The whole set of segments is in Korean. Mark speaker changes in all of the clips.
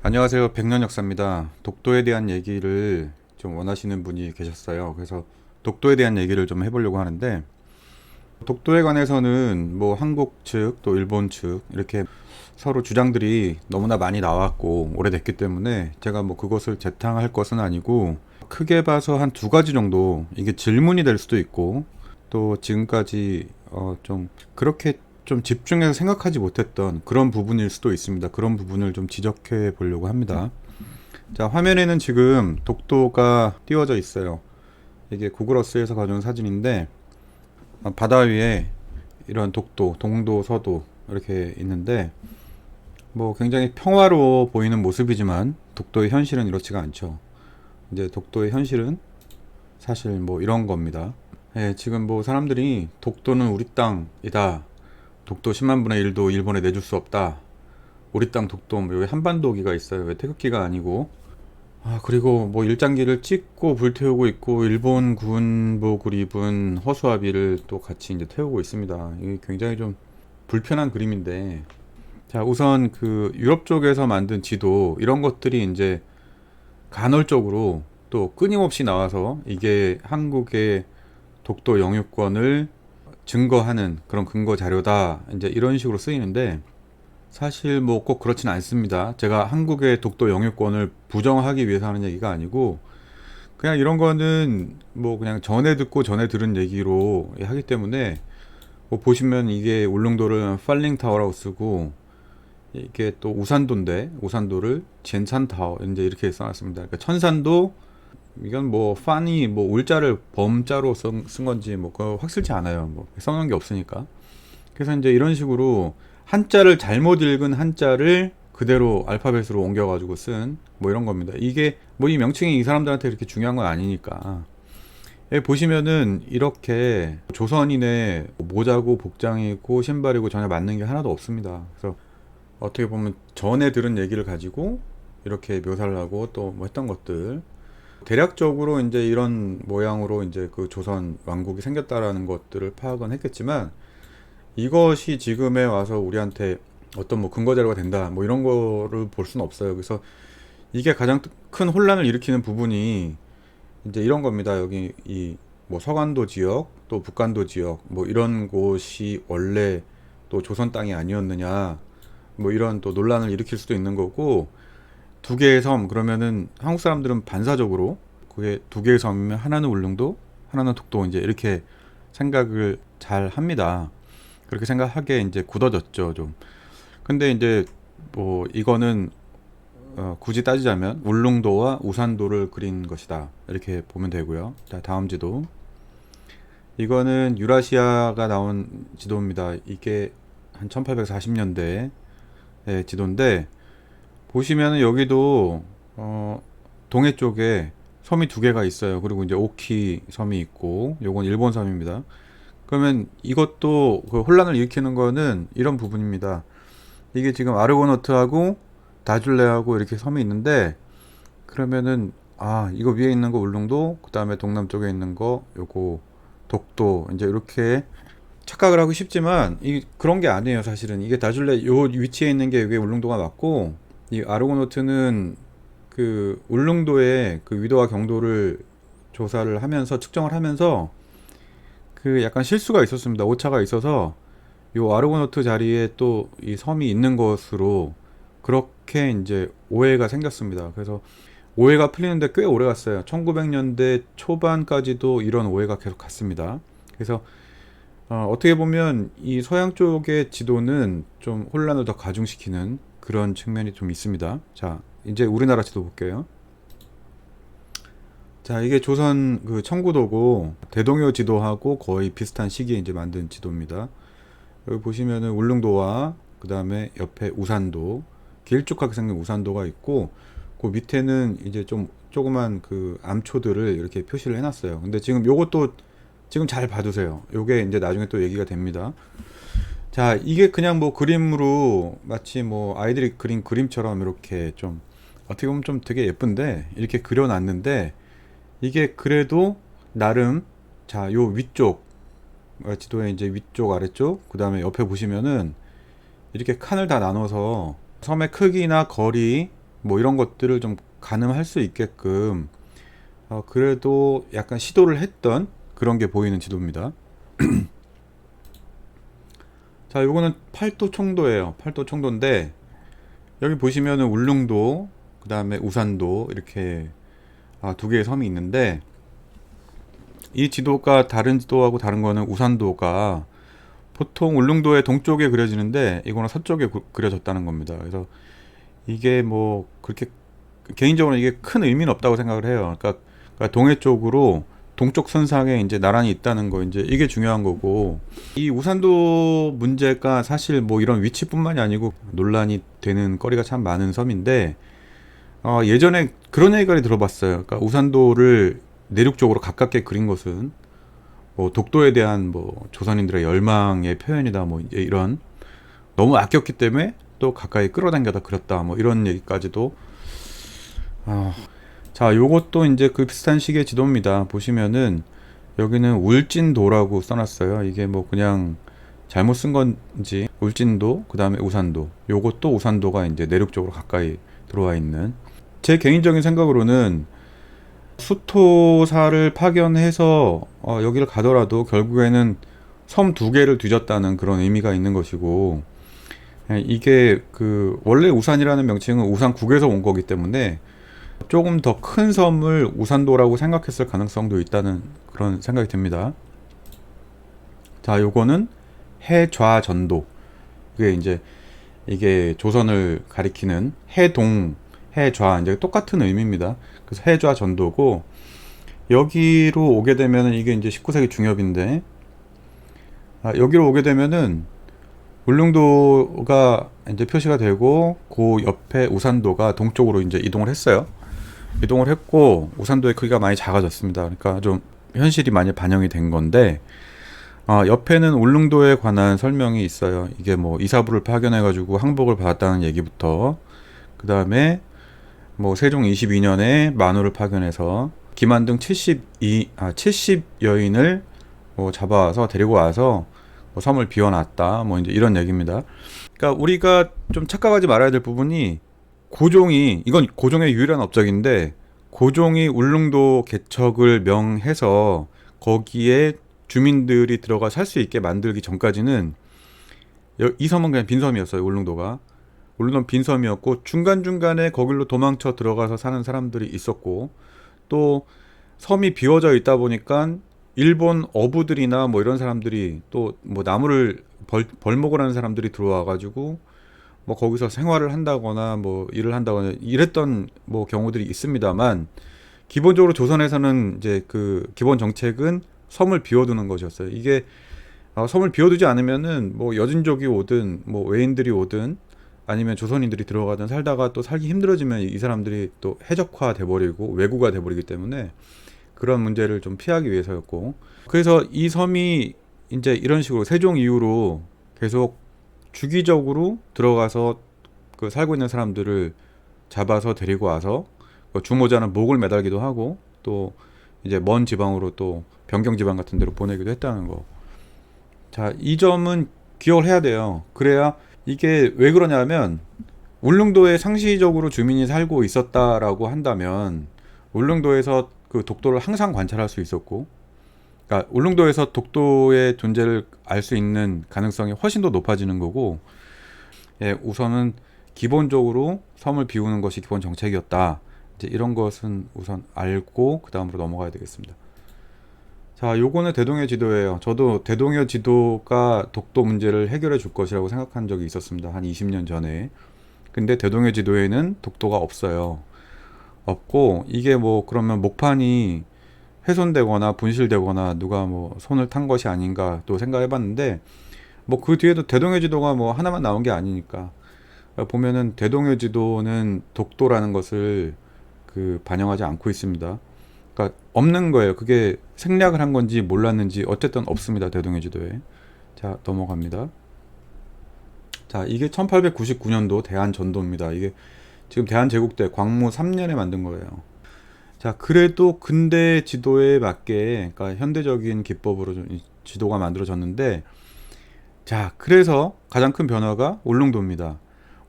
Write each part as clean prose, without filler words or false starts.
Speaker 1: 안녕하세요. 백년 역사입니다. 독도에 대한 얘기를 좀 원하시는 분이 계셨어요. 그래서 독도에 대한 얘기를 좀 해보려고 하는데, 독도에 관해서는 뭐 한국 측 또 일본 측 이렇게 서로 주장들이 너무나 많이 나왔고 오래됐기 때문에 제가 뭐 그것을 재탕할 것은 아니고, 크게 봐서 한 두 가지 정도 이게 질문이 될 수도 있고, 또 지금까지 좀 그렇게 좀 집중해서 생각하지 못했던 그런 부분일 수도 있습니다. 그런 부분을 좀 지적해 보려고 합니다. 자, 화면에는 지금 독도가 띄워져 있어요. 이게 구글어스에서 가져온 사진인데, 바다 위에 이런 독도, 동도, 서도 이렇게 있는데, 뭐 굉장히 평화로워 보이는 모습이지만 독도의 현실은 이렇지가 않죠. 이제 독도의 현실은 사실 뭐 이런 겁니다. 예, 지금 뭐 사람들이 독도는 우리 땅이다. 독도 10만 분의 1도 일본에 내줄 수 없다. 우리 땅 독도, 뭐 여기 한반도기가 있어요. 왜 태극기가 아니고. 그리고 뭐 일장기를 찍고 불태우고 있고, 일본 군복을 입은 허수아비를 또 같이 이제 태우고 있습니다. 이게 굉장히 좀 불편한 그림인데. 자, 우선 그 유럽 쪽에서 만든 지도, 이런 것들이 이제 간헐적으로 또 끊임없이 나와서 이게 한국의 독도 영유권을 증거하는 그런 근거 자료다. 이제 이런 식으로 쓰이는데, 사실 뭐 꼭 그렇진 않습니다. 제가 한국의 독도 영유권을 부정하기 위해서 하는 얘기가 아니고, 그냥 이런 거는 뭐 그냥 전에 듣고 전에 들은 얘기로 하기 때문에, 뭐 보시면 이게 울릉도를 팔링타워라고 쓰고, 이게 또 우산도인데 우산도를 젠산타워 이제 이렇게 써놨습니다. 그러니까 천산도, 이건 뭐 판이 뭐 울자를 범자로 쓴 건지 뭐 그거 확실치 않아요. 뭐 써놓은 게 없으니까. 그래서 이제 이런 식으로 한자를 잘못 읽은 한자를 그대로 알파벳으로 옮겨가지고 쓴 뭐 이런 겁니다. 이게 뭐 이 명칭이 이 사람들한테 이렇게 중요한 건 아니니까. 예, 보시면은 이렇게 조선인의 모자고 복장이고 신발이고 전혀 맞는 게 하나도 없습니다. 그래서 어떻게 보면 전에 들은 얘기를 가지고 이렇게 묘사를 하고 또 뭐 했던 것들, 대략적으로 이제 이런 모양으로 이제 그 조선 왕국이 생겼다라는 것들을 파악은 했겠지만, 이것이 지금에 와서 우리한테 어떤 뭐 근거 자료가 된다 뭐 이런 거를 볼 수는 없어요. 그래서 이게 가장 큰 혼란을 일으키는 부분이 이제 이런 겁니다. 여기 이 뭐 서간도 지역 또 북간도 지역 뭐 이런 곳이 원래 또 조선 땅이 아니었느냐, 뭐 이런 또 논란을 일으킬 수도 있는 거고, 두 개의 섬 그러면은 한국 사람들은 반사적으로 그게 두 개의 섬이면 하나는 울릉도 하나는 독도 이제 이렇게 생각을 잘 합니다. 그렇게 생각하게 이제 굳어졌죠, 좀. 근데 이제 뭐 이거는 굳이 따지자면 울릉도와 우산도를 그린 것이다. 이렇게 보면 되고요. 자, 다음 지도. 이거는 유라시아가 나온 지도입니다. 이게 한 1840년대 지도인데, 보시면은 여기도 동해 쪽에 섬이 두 개가 있어요. 그리고 이제 오키 섬이 있고, 요건 일본 섬입니다. 그러면 이것도 그 혼란을 일으키는 거는 이런 부분입니다. 이게 지금 아르고노트하고 다줄레하고 이렇게 섬이 있는데, 그러면은 이거 위에 있는 거 울릉도, 그 다음에 동남쪽에 있는 거 요거 독도, 이제 이렇게 착각을 하고 싶지만 이 그런 게 아니에요. 사실은 이게 다줄레 요 위치에 있는 게 이게 울릉도가 맞고, 이 아르고노트는 그 울릉도의 그 위도와 경도를 조사를 하면서 측정을 하면서 그 약간 실수가 있었습니다. 오차가 있어서 요 아르고노트 자리에 또 이 섬이 있는 것으로 그렇게 이제 오해가 생겼습니다. 그래서 오해가 풀리는데 꽤 오래 갔어요. 1900년대 초반까지도 이런 오해가 계속 갔습니다. 그래서 어떻게 보면 이 서양 쪽의 지도는 좀 혼란을 더 가중시키는 그런 측면이 좀 있습니다. 자, 이제 우리나라 지도 볼게요. 자, 이게 조선 그 청구도고 대동요 지도하고 거의 비슷한 시기에 이제 만든 지도입니다. 여기 보시면은 울릉도와 그 다음에 옆에 우산도, 길쭉하게 생긴 우산도가 있고, 그 밑에는 이제 좀 조그만 그 암초들을 이렇게 표시를 해놨어요. 근데 지금 요것도 지금 잘 봐두세요. 요게 이제 나중에 또 얘기가 됩니다. 자, 이게 그냥 뭐 그림으로 마치 뭐 아이들이 그린 그림처럼 이렇게 좀 어떻게 보면 좀 되게 예쁜데 이렇게 그려놨는데, 이게 그래도 나름, 자, 요 위쪽 지도의 이제 위쪽 아래쪽 그 다음에 옆에 보시면은 이렇게 칸을 다 나눠서 섬의 크기나 거리 뭐 이런 것들을 좀 가늠할 수 있게끔 그래도 약간 시도를 했던 그런 게 보이는 지도입니다. 자, 요거는 팔도 총도예요. 팔도 총도인데 여기 보시면은 울릉도, 그 다음에 우산도 이렇게 두 개의 섬이 있는데, 이 지도가 다른 지도하고 다른 거는 우산도가 보통 울릉도의 동쪽에 그려지는데 이거는 서쪽에 그려졌다는 겁니다. 그래서 이게 뭐 그렇게 개인적으로 이게 큰 의미는 없다고 생각을 해요. 그러니까 동해 쪽으로 동쪽 선상에 이제 나란히 있다는 거, 이제 이게 중요한 거고, 이 우산도 문제가 사실 뭐 이런 위치뿐만이 아니고 논란이 되는 거리가 참 많은 섬인데, 예전에 그런 얘기를 들어봤어요. 그러니까 우산도를 내륙 쪽으로 가깝게 그린 것은 뭐 독도에 대한 뭐 조선인들의 열망의 표현이다, 뭐 이제 이런, 너무 아꼈기 때문에 또 가까이 끌어당겨다 그렸다, 뭐 이런 얘기까지도. 자, 요것도 이제 그 비슷한 식의 지도입니다. 보시면은 여기는 울진도라고 써놨어요. 이게 뭐 그냥 잘못 쓴 건지, 울진도, 그 다음에 우산도, 요것도 우산도가 이제 내륙 쪽으로 가까이 들어와 있는, 제 개인적인 생각으로는 수토사를 파견해서 여기를 가더라도 결국에는 섬 두 개를 뒤졌다는 그런 의미가 있는 것이고, 이게 그 원래 우산이라는 명칭은 우산국에서 온 거기 때문에 조금 더 큰 섬을 우산도라고 생각했을 가능성도 있다는 그런 생각이 듭니다. 자, 요거는 해좌전도. 이게 조선을 가리키는 해동, 해좌, 이제 똑같은 의미입니다. 그래서 해좌전도고, 여기로 오게 되면은 이게 이제 19세기 중엽인데, 여기로 오게 되면은 울릉도가 이제 표시가 되고, 그 옆에 우산도가 동쪽으로 이제 이동을 했어요. 이동을 했고, 우산도의 크기가 많이 작아졌습니다. 그러니까 좀 현실이 많이 반영이 된 건데, 옆에는 울릉도에 관한 설명이 있어요. 이게 뭐 이사부를 파견해가지고 항복을 받았다는 얘기부터, 그 다음에 뭐 세종 22년에 만우를 파견해서 김한등 70여인을 뭐 잡아와서 데리고 와서 뭐 섬을 비워놨다, 뭐 이제 이런 얘기입니다. 그러니까 우리가 좀 착각하지 말아야 될 부분이, 이건 고종의 유일한 업적인데, 고종이 울릉도 개척을 명해서 거기에 주민들이 들어가 살 수 있게 만들기 전까지는 이 섬은 그냥 빈섬이었어요. 울릉도가 빈섬이었고, 중간중간에 거길로 도망쳐 들어가서 사는 사람들이 있었고, 또 섬이 비워져 있다 보니까 일본 어부들이나 뭐 이런 사람들이, 또 뭐 나무를 벌목을 하는 사람들이 들어와 가지고 뭐 거기서 생활을 한다거나 뭐 일을 한다거나 이랬던 뭐 경우들이 있습니다만, 기본적으로 조선에서는 이제 그 기본 정책은 섬을 비워두는 것이었어요. 이게 섬을 비워두지 않으면은 뭐 여진족이 오든 뭐 외인들이 오든 아니면 조선인들이 들어가든 살다가 또 살기 힘들어지면 이 사람들이 또 해적화 돼버리고 왜구가 돼버리기 때문에 그런 문제를 좀 피하기 위해서였고, 그래서 이 섬이 이제 이런 식으로 세종 이후로 계속 주기적으로 들어가서 그 살고 있는 사람들을 잡아서 데리고 와서 주모자는 목을 매달기도 하고, 또 이제 먼 지방으로 또 변경 지방 같은 데로 보내기도 했다는 거. 자, 이 점은 기억을 해야 돼요. 그래야, 이게 왜 그러냐면, 울릉도에 상시적으로 주민이 살고 있었다라고 한다면 울릉도에서 그 독도를 항상 관찰할 수 있었고, 그러니까 울릉도에서 독도의 존재를 알 수 있는 가능성이 훨씬 더 높아지는 거고, 우선은 기본적으로 섬을 비우는 것이 기본 정책이었다. 이제 이런 것은 우선 알고 그 다음으로 넘어가야 되겠습니다. 자, 요거는 대동해 지도예요. 저도 대동해 지도가 독도 문제를 해결해 줄 것이라고 생각한 적이 있었습니다. 한 20년 전에. 근데 대동해 지도에는 독도가 없어요. 없고, 이게 뭐 그러면 목판이 훼손되거나 분실되거나 누가 뭐 손을 탄 것이 아닌가 또 생각해 봤는데, 뭐 그 뒤에도 대동해 지도가 뭐 하나만 나온 게 아니니까, 보면은 대동해 지도는 독도라는 것을 그 반영하지 않고 있습니다. 그러니까 없는 거예요. 그게 생략을 한 건지 몰랐는지 어쨌든 없습니다. 대동해 지도에. 자, 넘어갑니다. 자, 이게 1899년도 대한전도입니다. 이게 지금 대한제국대 광무 3년에 만든 거예요. 자, 그래도 근대 지도에 맞게, 그러니까 현대적인 기법으로 좀 지도가 만들어졌는데, 자, 그래서 가장 큰 변화가 울릉도입니다.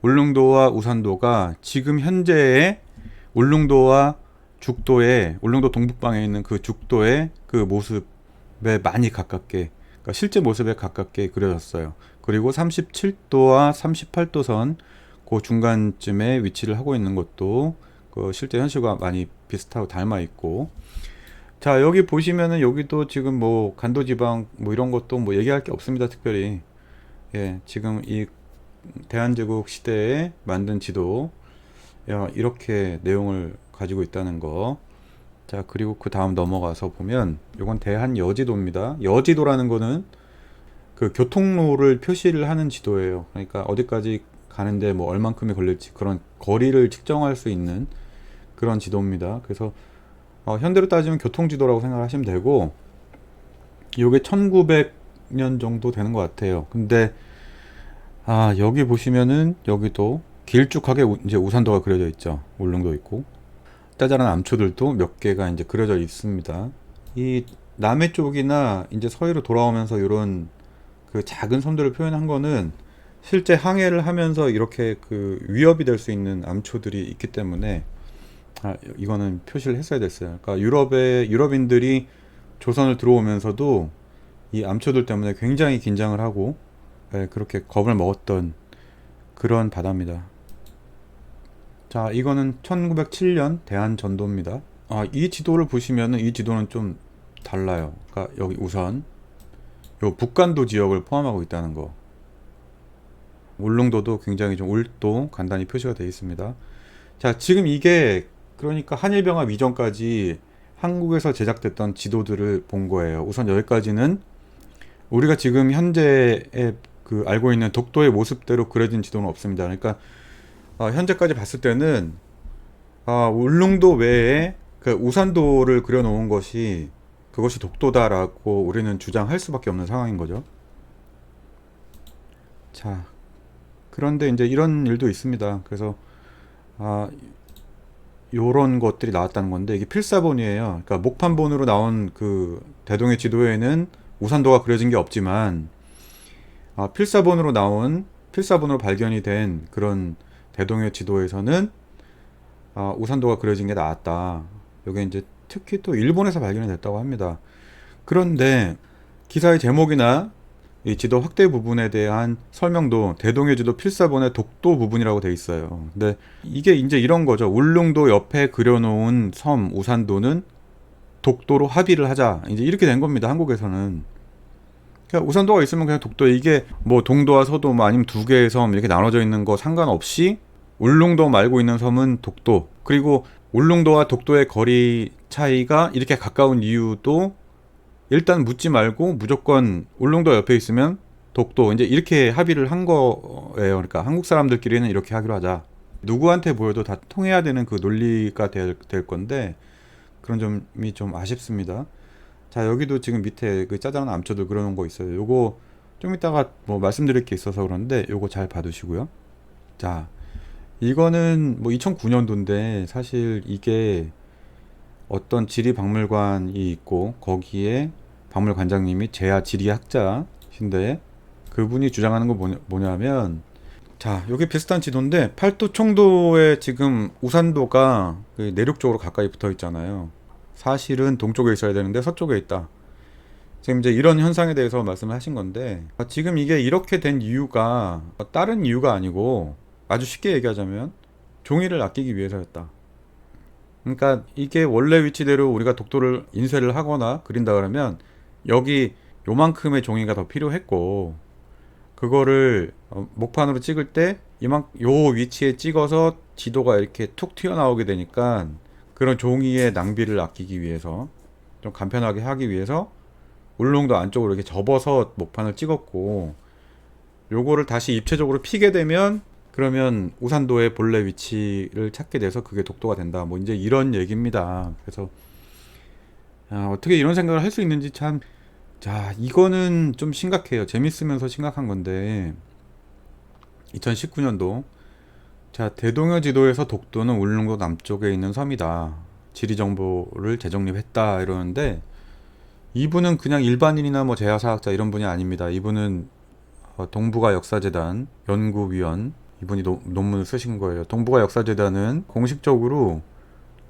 Speaker 1: 울릉도와 우산도가 지금 현재의 울릉도와 죽도의 울릉도 동북방에 있는 그 죽도의 그 모습에 많이 가깝게, 그러니까 실제 모습에 가깝게 그려졌어요. 그리고 37도와 38도선 그 중간쯤에 위치를 하고 있는 것도 그 실제 현실과 많이 비슷하고 닮아 있고, 자 여기 보시면은 여기도 지금 뭐 간도지방 뭐 이런 것도 뭐 얘기할 게 없습니다. 특별히 예, 지금 이 대한제국 시대에 만든 지도, 야, 이렇게 내용을 가지고 있다는 거. 자, 그리고 그 다음 넘어가서 보면 이건 대한여지도입니다. 여지도라는 거는 그 교통로를 표시를 하는 지도예요. 그러니까 어디까지 가는데 뭐 얼만큼이 걸릴지 그런 거리를 측정할 수 있는 그런 지도입니다. 그래서 현대로 따지면 교통지도라고 생각하시면 되고, 이게 1900년 정도 되는 것 같아요. 근데 여기 보시면은 여기도 길쭉하게 이제 우산도가 그려져 있죠. 울릉도 있고 짜잘한 암초들도 몇 개가 이제 그려져 있습니다. 이 남해 쪽이나 이제 서해로 돌아오면서 이런 그 작은 섬들을 표현한 거는 실제 항해를 하면서 이렇게 그 위협이 될 수 있는 암초들이 있기 때문에 이거는 표시를 했어야 됐어요. 그러니까 유럽인들이 조선을 들어오면서도 이 암초들 때문에 굉장히 긴장을 하고, 그렇게 겁을 먹었던 그런 바다입니다. 자, 이거는 1907년 대한전도입니다. 이 지도를 보시면은 이 지도는 좀 달라요. 그러니까 여기 우선 요 북간도 지역을 포함하고 있다는 거. 울릉도도 굉장히 좀 울도 간단히 표시가 되어 있습니다. 자, 지금 이게 그러니까 한일병합 이전까지 한국에서 제작됐던 지도들을 본 거예요. 우선 여기까지는 우리가 지금 현재에 그 알고 있는 독도의 모습대로 그려진 지도는 없습니다. 그러니까 현재까지 봤을 때는 울릉도 외에 그 우산도를 그려놓은 것이 그것이 독도다라고 우리는 주장할 수밖에 없는 상황인 거죠. 자, 그런데 이제 이런 일도 있습니다. 그래서 요런 것들이 나왔다는 건데, 이게 필사본이에요. 그러니까 목판본으로 나온 그 대동의 지도에는 우산도가 그려진 게 없지만, 필사본으로 발견이 된 그런 대동의 지도에서는 우산도가 그려진 게 나왔다. 여기 이제 특히 또 일본에서 발견이 됐다고 합니다. 그런데 기사의 제목이나 이 지도 확대 부분에 대한 설명도 대동의 지도 필사본의 독도 부분이라고 돼 있어요. 근데 이게 이제 이런 거죠. 울릉도 옆에 그려놓은 섬 우산도는 독도로 합의를 하자. 이제 이렇게 된 겁니다. 한국에서는. 그러니까 우산도가 있으면 그냥 독도, 이게 뭐 동도와 서도 뭐 아니면 두 개의 섬 이렇게 나눠져 있는 거 상관없이 울릉도 말고 있는 섬은 독도. 그리고 울릉도와 독도의 거리 차이가 이렇게 가까운 이유도 일단 묻지 말고 무조건 울릉도 옆에 있으면 독도, 이제 이렇게 합의를 한 거예요. 그러니까 한국 사람들끼리는 이렇게 하기로 하자. 누구한테 보여도 다 통해야 되는 그 논리가 될 건데, 그런 점이 좀 아쉽습니다. 자, 여기도 지금 밑에 그 짜잘한 암초들 그려놓은 거 있어요. 요거 좀 이따가 뭐 말씀드릴 게 있어서 그런데 요거 잘 봐두시고요. 자, 이거는 뭐 2009년도인데 사실 이게 어떤 지리박물관이 있고 거기에 박물관장님이 제야 지리학자신데 그분이 주장하는 거 뭐냐면, 자, 여기 비슷한 지도인데 팔도 청도에 지금 우산도가 그 내륙 쪽으로 가까이 붙어 있잖아요. 사실은 동쪽에 있어야 되는데 서쪽에 있다. 지금 이제 이런 현상에 대해서 말씀을 하신 건데, 지금 이게 이렇게 된 이유가 다른 이유가 아니고, 아주 쉽게 얘기하자면 종이를 아끼기 위해서였다. 그러니까 이게 원래 위치대로 우리가 독도를 인쇄를 하거나 그린다 그러면 여기 요만큼의 종이가 더 필요했고, 그거를 목판으로 찍을 때 요 위치에 찍어서 지도가 이렇게 툭 튀어나오게 되니까 그런 종이의 낭비를 아끼기 위해서, 좀 간편하게 하기 위해서 울릉도 안쪽으로 이렇게 접어서 목판을 찍었고, 요거를 다시 입체적으로 피게 되면 그러면 우산도의 본래 위치를 찾게 돼서 그게 독도가 된다. 뭐 이제 이런 얘기입니다. 그래서 어떻게 이런 생각을 할 수 있는지 참, 자, 이거는 좀 심각해요. 재밌으면서 심각한 건데, 2019년도 자, 대동여 지도에서 독도는 울릉도 남쪽에 있는 섬이다. 지리 정보를 재정립했다 이러는데, 이분은 그냥 일반인이나 뭐 재야사학자 이런 분이 아닙니다. 이분은 동북아 역사재단 연구위원 이분이 논문을 쓰신 거예요. 동북아 역사재단은 공식적으로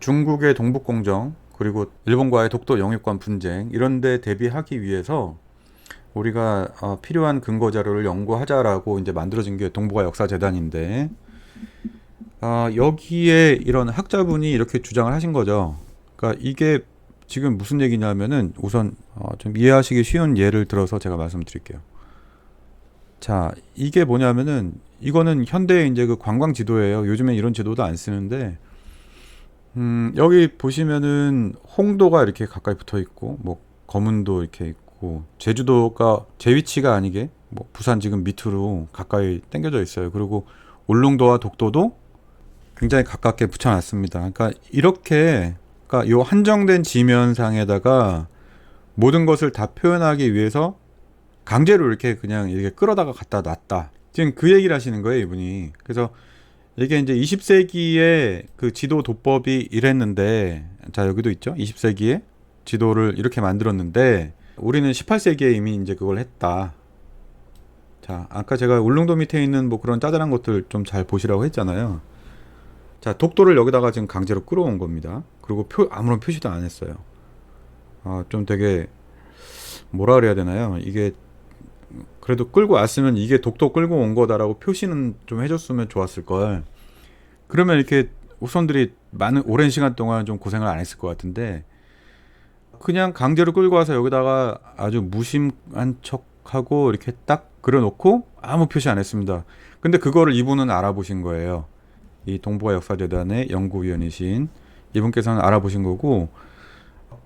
Speaker 1: 중국의 동북공정 그리고 일본과의 독도 영유권 분쟁 이런 데 대비하기 위해서 우리가 필요한 근거 자료를 연구하자라고 이제 만들어진 게 동북아 역사재단인데 여기에 이런 학자분이 이렇게 주장을 하신 거죠. 그러니까 이게 지금 무슨 얘기냐면은 우선 좀 이해하시기 쉬운 예를 들어서 제가 말씀드릴게요. 자, 이게 뭐냐면은 이거는 현대의 이제 그 관광 지도예요. 요즘엔 이런 지도도 안 쓰는데 여기 보시면은 홍도가 이렇게 가까이 붙어 있고 뭐 거문도 이렇게 있고 제주도가 제 위치가 아니게 뭐 부산 지금 밑으로 가까이 당겨져 있어요. 그리고 울릉도와 독도도 굉장히 가깝게 붙여놨습니다. 그러니까 이렇게 그러니까 요 한정된 지면상에다가 모든 것을 다 표현하기 위해서 강제로 이렇게 그냥 이렇게 끌어다가 갖다 놨다. 지금 그 얘기를 하시는 거예요, 이분이. 그래서 이게 이제 20세기에 그 지도 도법이 이랬는데, 자, 여기도 있죠. 20세기에 지도를 이렇게 만들었는데, 우리는 18세기에 이미 이제 그걸 했다. 자, 아까 제가 울릉도 밑에 있는 뭐 그런 짜잘한 것들 좀 잘 보시라고 했잖아요. 자, 독도를 여기다가 지금 강제로 끌어온 겁니다. 그리고 아무런 표시도 안 했어요. 좀 되게, 뭐라 그래야 되나요? 이게, 그래도 끌고 왔으면 이게 독도 끌고 온 거다라고 표시는 좀 해줬으면 좋았을 걸. 그러면 이렇게 후손들이 오랜 시간 동안 좀 고생을 안 했을 것 같은데, 그냥 강제로 끌고 와서 여기다가 아주 무심한 척하고 이렇게 딱 그려놓고 아무 표시 안 했습니다. 근데 그거를 이분은 알아보신 거예요. 이 동북아 역사재단의 연구위원이신 이분께서는 알아보신 거고,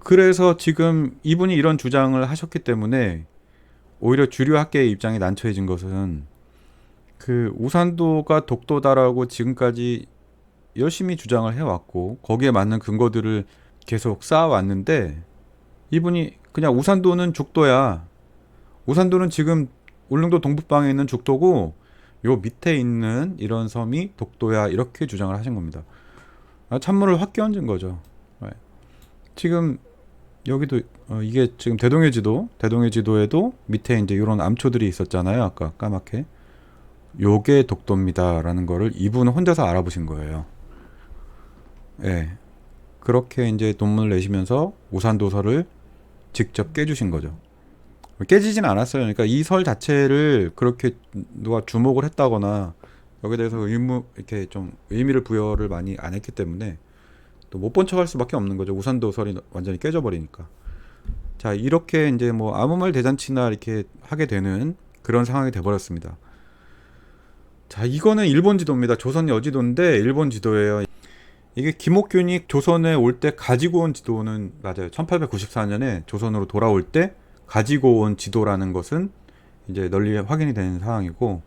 Speaker 1: 그래서 지금 이분이 이런 주장을 하셨기 때문에 오히려 주류 학계의 입장이 난처해진 것은 그 우산도가 독도다라고 지금까지 열심히 주장을 해왔고 거기에 맞는 근거들을 계속 쌓아왔는데 이분이 그냥 우산도는 죽도야. 우산도는 지금 울릉도 동북방에 있는 죽도고 요 밑에 있는 이런 섬이 독도야 이렇게 주장을 하신 겁니다. 찬물을 확 끼얹은 거죠. 지금 여기도 이게 지금 대동해 지도에도 밑에 이제 이런 암초들이 있었잖아요. 아까 까맣게 요게 독도입니다라는 거를 이분은 혼자서 알아보신 거예요. 예. 그렇게 이제 논문을 내시면서 우산도설을 직접 깨주신 거죠. 깨지진 않았어요. 그러니까 이 설 자체를 그렇게 누가 주목을 했다거나 여기에 대해서 이렇게 좀 의미를 부여를 많이 안 했기 때문에 또 못 본 척할 수밖에 없는 거죠. 우산도설이 완전히 깨져버리니까. 자, 이렇게 이제 뭐 아무 말 대잔치나 이렇게 하게 되는 그런 상황이 돼버렸습니다. 자, 이거는 일본 지도입니다. 조선 여지도인데 일본 지도예요. 이게 김옥균이 조선에 올 때 가지고 온 지도는 맞아요. 1894년에 조선으로 돌아올 때 가지고 온 지도라는 것은 이제 널리 확인이 되는 상황이고,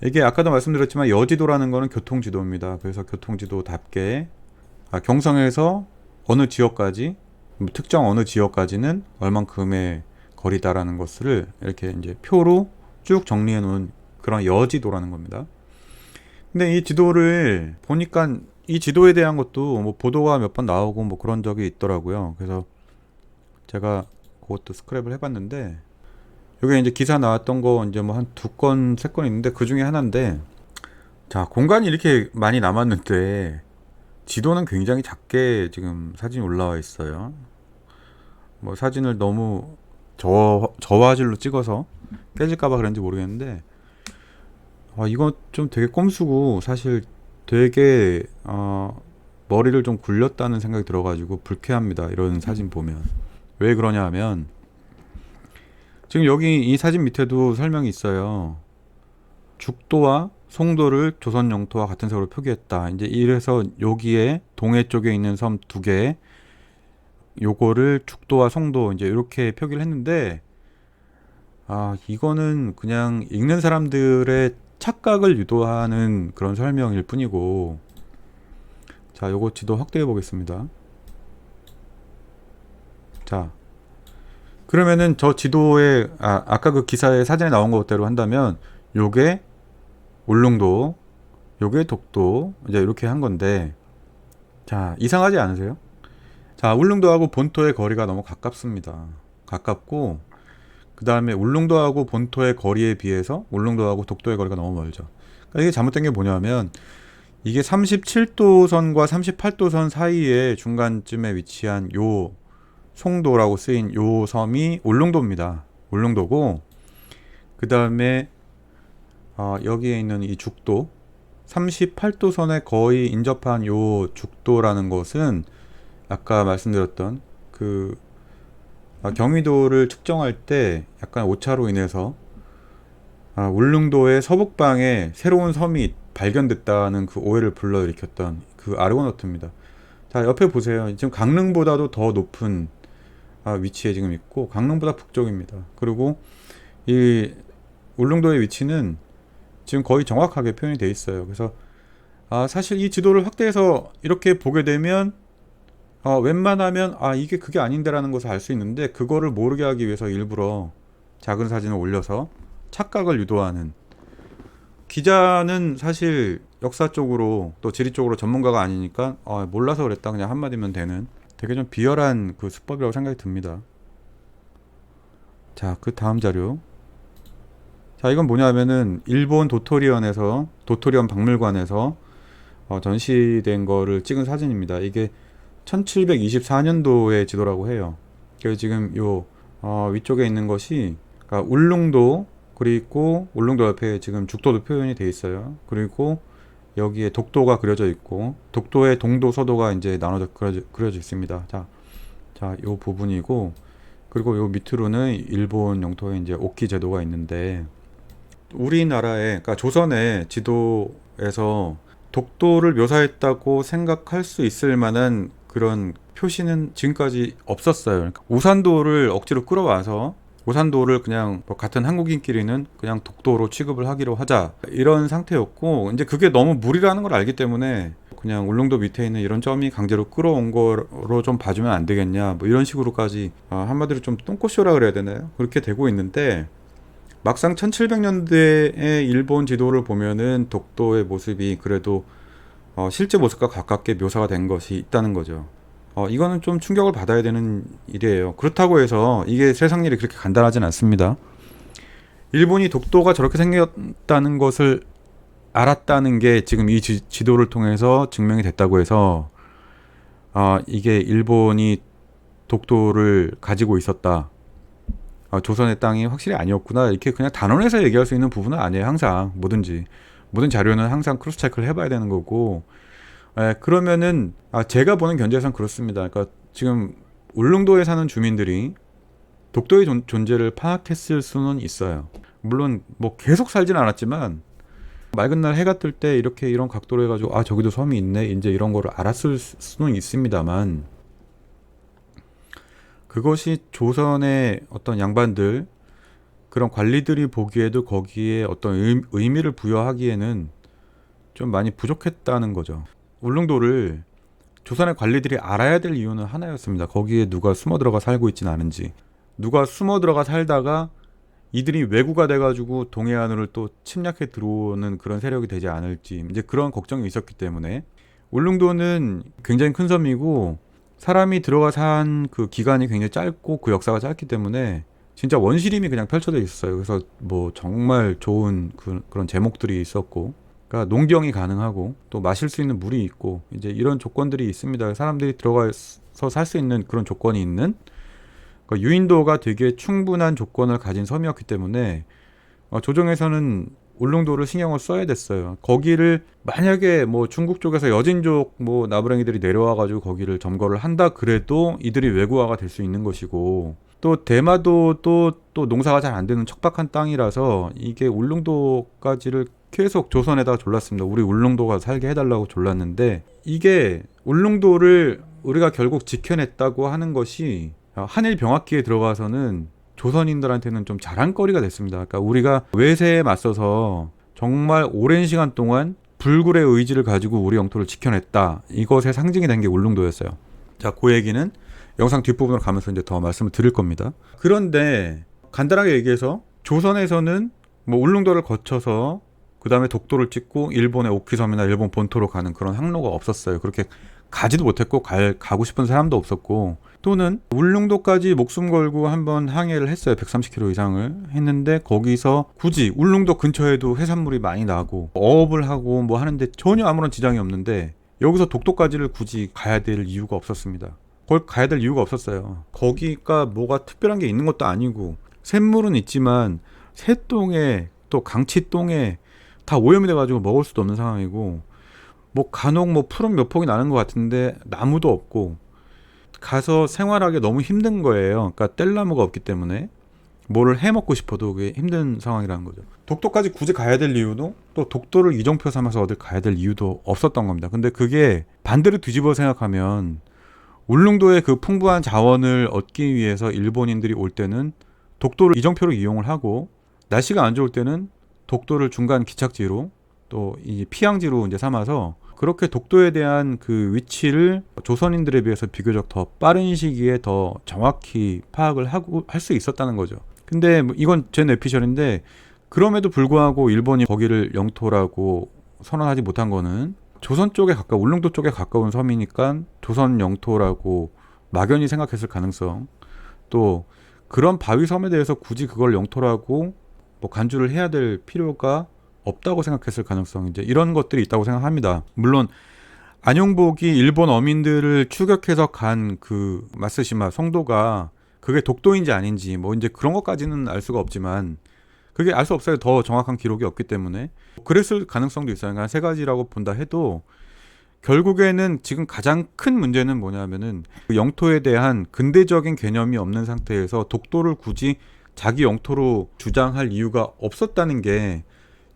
Speaker 1: 이게 아까도 말씀드렸지만 여지도라는 거는 교통지도입니다. 그래서 교통지도답게 경성에서 어느 지역까지 특정 어느 지역까지는 얼만큼의 거리다라는 것을 이렇게 이제 표로 쭉 정리해 놓은 그런 여지도라는 겁니다. 근데 이 지도를 보니까 이 지도에 대한 것도 뭐 보도가 몇 번 나오고 뭐 그런 적이 있더라고요. 그래서 제가 그것도 스크랩을 해봤는데, 여기 이제 기사 나왔던 거 이제 뭐 한 2건, 3건 있는데 그 중에 하나인데, 자, 공간이 이렇게 많이 남았는데 지도는 굉장히 작게 지금 사진이 올라와 있어요. 뭐 사진을 너무 저화질로 찍어서 깨질까봐 그런지 모르겠는데, 이건 좀 되게 꼼수고 사실 되게 머리를 좀 굴렸다는 생각이 들어가지고 불쾌합니다. 이런 사진 보면. 왜 그러냐 하면 지금 여기 이 사진 밑에도 설명이 있어요. 죽도와 송도를 조선 영토와 같은 색으로 표기했다. 이제 이래서 여기에 동해 쪽에 있는 섬 2개, 요거를 죽도와 송도 이제 이렇게 표기를 했는데, 이거는 그냥 읽는 사람들의 착각을 유도하는 그런 설명일 뿐이고, 자, 요거 지도 확대해 보겠습니다. 자, 그러면은 저 지도에 아까 그 기사에 사진에 나온 것대로 한다면 요게 울릉도, 요게 독도, 이제 이렇게 한 건데, 자, 이상하지 않으세요? 자, 울릉도하고 본토의 거리가 너무 가깝습니다. 가깝고, 그 다음에 울릉도하고 본토의 거리에 비해서 울릉도하고 독도의 거리가 너무 멀죠. 이게 잘못된 게 뭐냐면 이게 37도선과 38도선 사이에 중간쯤에 위치한 요 송도라고 쓰인 요 섬이 울릉도입니다. 울릉도고 그 다음에 여기에 있는 이 죽도 38도선에 거의 인접한 요 죽도라는 것은 아까 말씀드렸던 그 경위도를 측정할 때 약간 오차로 인해서 울릉도의 서북방에 새로운 섬이 발견됐다는 그 오해를 불러일으켰던 그 아르고노트입니다. 자, 옆에 보세요. 지금 강릉보다도 더 높은 위치에 지금 있고 강릉보다 북쪽입니다. 그리고 이 울릉도의 위치는 지금 거의 정확하게 표현이 되어 있어요. 그래서 사실 이 지도를 확대해서 이렇게 보게 되면 웬만하면 이게 그게 아닌데라는 것을 알 수 있는데 그거를 모르게 하기 위해서 일부러 작은 사진을 올려서 착각을 유도하는, 기자는 사실 역사 쪽으로 또 지리 쪽으로 전문가가 아니니까 몰라서 그랬다 그냥 한마디면 되는 되게 좀 비열한 그 수법이라고 생각이 듭니다. 자, 그 다음 자료. 자, 이건 뭐냐면은 일본 도토리원 박물관에서 전시된 거를 찍은 사진입니다. 이게 1724년도의 지도라고 해요. 그래서 지금 요 위쪽에 있는 것이 그러니까 울릉도, 그리고 울릉도 옆에 지금 죽도도 표현이 되어 있어요. 그리고 여기에 독도가 그려져 있고 독도의 동도 서도가 이제 나눠져 그려져 있습니다. 자, 요 부분이고, 그리고 요 밑으로는 일본 영토에 이제 오키 제도가 있는데, 우리나라의 그러니까 조선의 지도에서 독도를 묘사했다고 생각할 수 있을 만한 그런 표시는 지금까지 없었어요. 그러니까 우산도를 억지로 끌어와서 우산도를 그냥 같은 한국인끼리는 그냥 독도로 취급을 하기로 하자, 이런 상태였고, 이제 그게 너무 무리라는 걸 알기 때문에 그냥 울릉도 밑에 있는 이런 점이 강제로 끌어온 거로 좀 봐주면 안 되겠냐, 뭐 이런 식으로까지 한마디로 좀 똥꼬쇼라 그래야 되나요? 그렇게 되고 있는데, 막상 1700년대의 일본 지도를 보면은 독도의 모습이 그래도 실제 모습과 가깝게 묘사가 된 것이 있다는 거죠. 이거는 좀 충격을 받아야 되는 일이에요. 그렇다고 해서 이게 세상 일이 그렇게 간단하진 않습니다. 일본이 독도가 저렇게 생겼다는 것을 알았다는 게 지금 이 지도를 통해서 증명이 됐다고 해서 이게 일본이 독도를 가지고 있었다, 조선의 땅이 확실히 아니었구나, 이렇게 그냥 단언해서 얘기할 수 있는 부분은 아니에요. 항상 모든 자료는 항상 크로스 체크를 해봐야 되는 거고, 그러면은 제가 보는 견제에선 그렇습니다. 그러니까 지금 울릉도에 사는 주민들이 독도의 존재를 파악했을 수는 있어요. 물론 뭐 계속 살지는 않았지만 맑은 날 해가 뜰 때 이렇게 이런 각도로 해가지고 저기도 섬이 있네, 이제 이런 거를 알았을 수는 있습니다만, 그것이 조선의 어떤 양반들, 그런 관리들이 보기에도 거기에 어떤 의미를 부여하기에는 좀 많이 부족했다는 거죠. 울릉도를 조선의 관리들이 알아야 될 이유는 하나였습니다. 거기에 누가 숨어 들어가 살고 있지는 않은지, 누가 숨어 들어가 살다가 이들이 왜구가 돼가지고 동해안으로 또 침략해 들어오는 그런 세력이 되지 않을지, 이제 그런 걱정이 있었기 때문에. 울릉도는 굉장히 큰 섬이고 사람이 들어가 산 그 기간이 굉장히 짧고 그 역사가 짧기 때문에 진짜 원시림이 그냥 펼쳐져 있었어요. 그래서 뭐 정말 좋은 그런 제목들이 있었고, 그러니까 농경이 가능하고 또 마실 수 있는 물이 있고, 이제 이런 조건들이 있습니다. 사람들이 들어가서 살 수 있는 그런 조건이 있는, 그러니까 유인도가 되게 충분한 조건을 가진 섬이었기 때문에 조정에서는 울릉도를 신경을 써야 됐어요. 거기를 만약에 뭐 중국 쪽에서 여진족 뭐 나부랭이들이 내려와 가지고 거기를 점거를 한다 그래도 이들이 왜구화가 될 수 있는 것이고, 또 대마도 또 농사가 잘 안 되는 척박한 땅이라서 이게 울릉도까지를 계속 조선에다가 졸랐습니다. 우리 울릉도가 살게 해달라고 졸랐는데, 이게 울릉도를 우리가 결국 지켜냈다고 하는 것이 한일 병합기에 들어가서는 조선인들한테는 좀 자랑거리가 됐습니다. 그러니까 우리가 외세에 맞서서 정말 오랜 시간 동안 불굴의 의지를 가지고 우리 영토를 지켜냈다, 이것의 상징이 된 게 울릉도였어요. 자, 그 얘기는 영상 뒷부분으로 가면서 이제 더 말씀을 드릴 겁니다. 그런데 간단하게 얘기해서 조선에서는 뭐 울릉도를 거쳐서 그 다음에 독도를 찍고 일본의 오키섬이나 일본 본토로 가는 그런 항로가 없었어요. 그렇게 가지도 못했고 가고 싶은 사람도 없었고, 또는 울릉도까지 목숨 걸고 한번 항해를 했어요. 130km 이상을 했는데 거기서 굳이 울릉도 근처에도 해산물이 많이 나고 어업을 하고 뭐 하는데 전혀 아무런 지장이 없는데 여기서 독도까지를 굳이 가야 될 이유가 없었습니다. 거기 가야 될 이유가 없었어요. 거기가 뭐가 특별한 게 있는 것도 아니고 샘물은 있지만 새똥에 또 강치똥에 다 오염이 돼가지고 먹을 수도 없는 상황이고, 뭐 간혹 뭐 푸른 몇 폭이 나는 것 같은데 나무도 없고 가서 생활하기 너무 힘든 거예요. 그러니까 뗄나무가 없기 때문에 뭐를 해 먹고 싶어도 그게 힘든 상황이라는 거죠. 독도까지 굳이 가야 될 이유도, 또 독도를 이정표 삼아서 어딜 가야 될 이유도 없었던 겁니다. 근데 그게 반대로 뒤집어 생각하면 울릉도의 그 풍부한 자원을 얻기 위해서 일본인들이 올 때는 독도를 이정표로 이용을 하고, 날씨가 안 좋을 때는 독도를 중간 기착지로 또 이 피양지로 이제 삼아서 그렇게 독도에 대한 그 위치를 조선인들에 비해서 비교적 더 빠른 시기에 더 정확히 파악을 하고 할 수 있었다는 거죠. 근데 뭐 이건 제 뇌피셜인데, 그럼에도 불구하고 일본이 거기를 영토라고 선언하지 못한 거는 조선 쪽에 울릉도 쪽에 가까운 섬이니까 조선 영토라고 막연히 생각했을 가능성, 또 그런 바위 섬에 대해서 굳이 그걸 영토라고 뭐 간주를 해야 될 필요가 없다고 생각했을 가능성, 이제 이런 것들이 있다고 생각합니다. 물론 안용복이 일본 어민들을 추격해서 간 그 마쓰시마 성도가 그게 독도인지 아닌지 뭐 이제 그런 것까지는 알 수가 없지만, 그게 알 수 없어요. 더 정확한 기록이 없기 때문에. 그랬을 가능성도 있어요. 그러니까 세 가지라고 본다 해도 결국에는 지금 가장 큰 문제는 뭐냐면은 그 영토에 대한 근대적인 개념이 없는 상태에서 독도를 굳이 자기 영토로 주장할 이유가 없었다는 게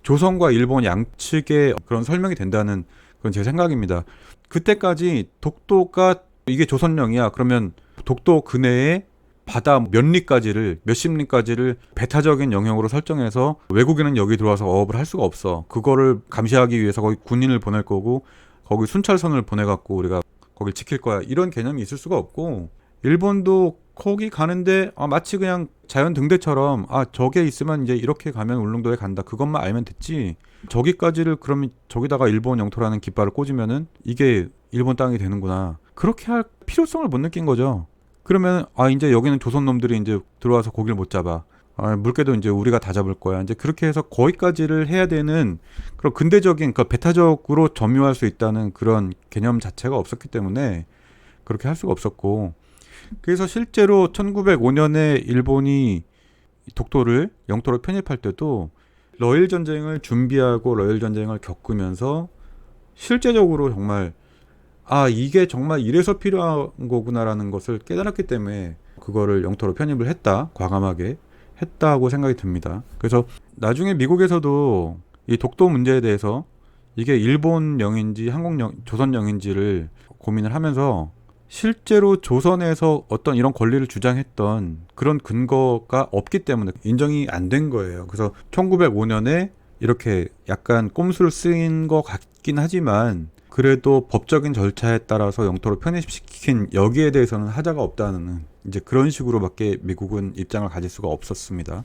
Speaker 1: 조선과 일본 양측의 그런 설명이 된다는 그건 제 생각입니다. 그때까지 독도가 이게 조선령이야 그러면 독도 근해에 바다 몇 리까지를, 몇십 리까지를 배타적인 영역으로 설정해서 외국인은 여기 들어와서 어업을 할 수가 없어. 그거를 감시하기 위해서 거기 군인을 보낼 거고 거기 순찰선을 보내갖고 우리가 거길 지킬 거야, 이런 개념이 있을 수가 없고, 일본도 거기 가는데 마치 그냥 자연 등대처럼 저게 있으면 이제 이렇게 가면 울릉도에 간다, 그것만 알면 됐지, 저기까지를 그러면 저기다가 일본 영토라는 깃발을 꽂으면은 이게 일본 땅이 되는구나, 그렇게 할 필요성을 못 느낀 거죠. 그러면 이제 여기는 조선 놈들이 이제 들어와서 고기를 못 잡아, 물개도 이제 우리가 다 잡을 거야, 이제 그렇게 해서 거기까지를 해야 되는 그런 근대적인, 그러니까 배타적으로 점유할 수 있다는 그런 개념 자체가 없었기 때문에 그렇게 할 수가 없었고, 그래서 실제로 1905년에 일본이 독도를 영토로 편입할 때도 러일 전쟁을 준비하고 러일 전쟁을 겪으면서 실제적으로 정말 이게 정말 이래서 필요한 거구나라는 것을 깨달았기 때문에 그거를 영토로 편입을 했다, 과감하게 했다고 생각이 듭니다. 그래서 나중에 미국에서도 이 독도 문제에 대해서 이게 일본령인지 조선령인지를 고민을 하면서 실제로 조선에서 어떤 이런 권리를 주장했던 그런 근거가 없기 때문에 인정이 안 된 거예요. 그래서 1905년에 이렇게 약간 꼼수를 쓰인 것 같긴 하지만 그래도 법적인 절차에 따라서 영토로 편입시킨 여기에 대해서는 하자가 없다는, 이제 그런 식으로밖에 미국은 입장을 가질 수가 없었습니다.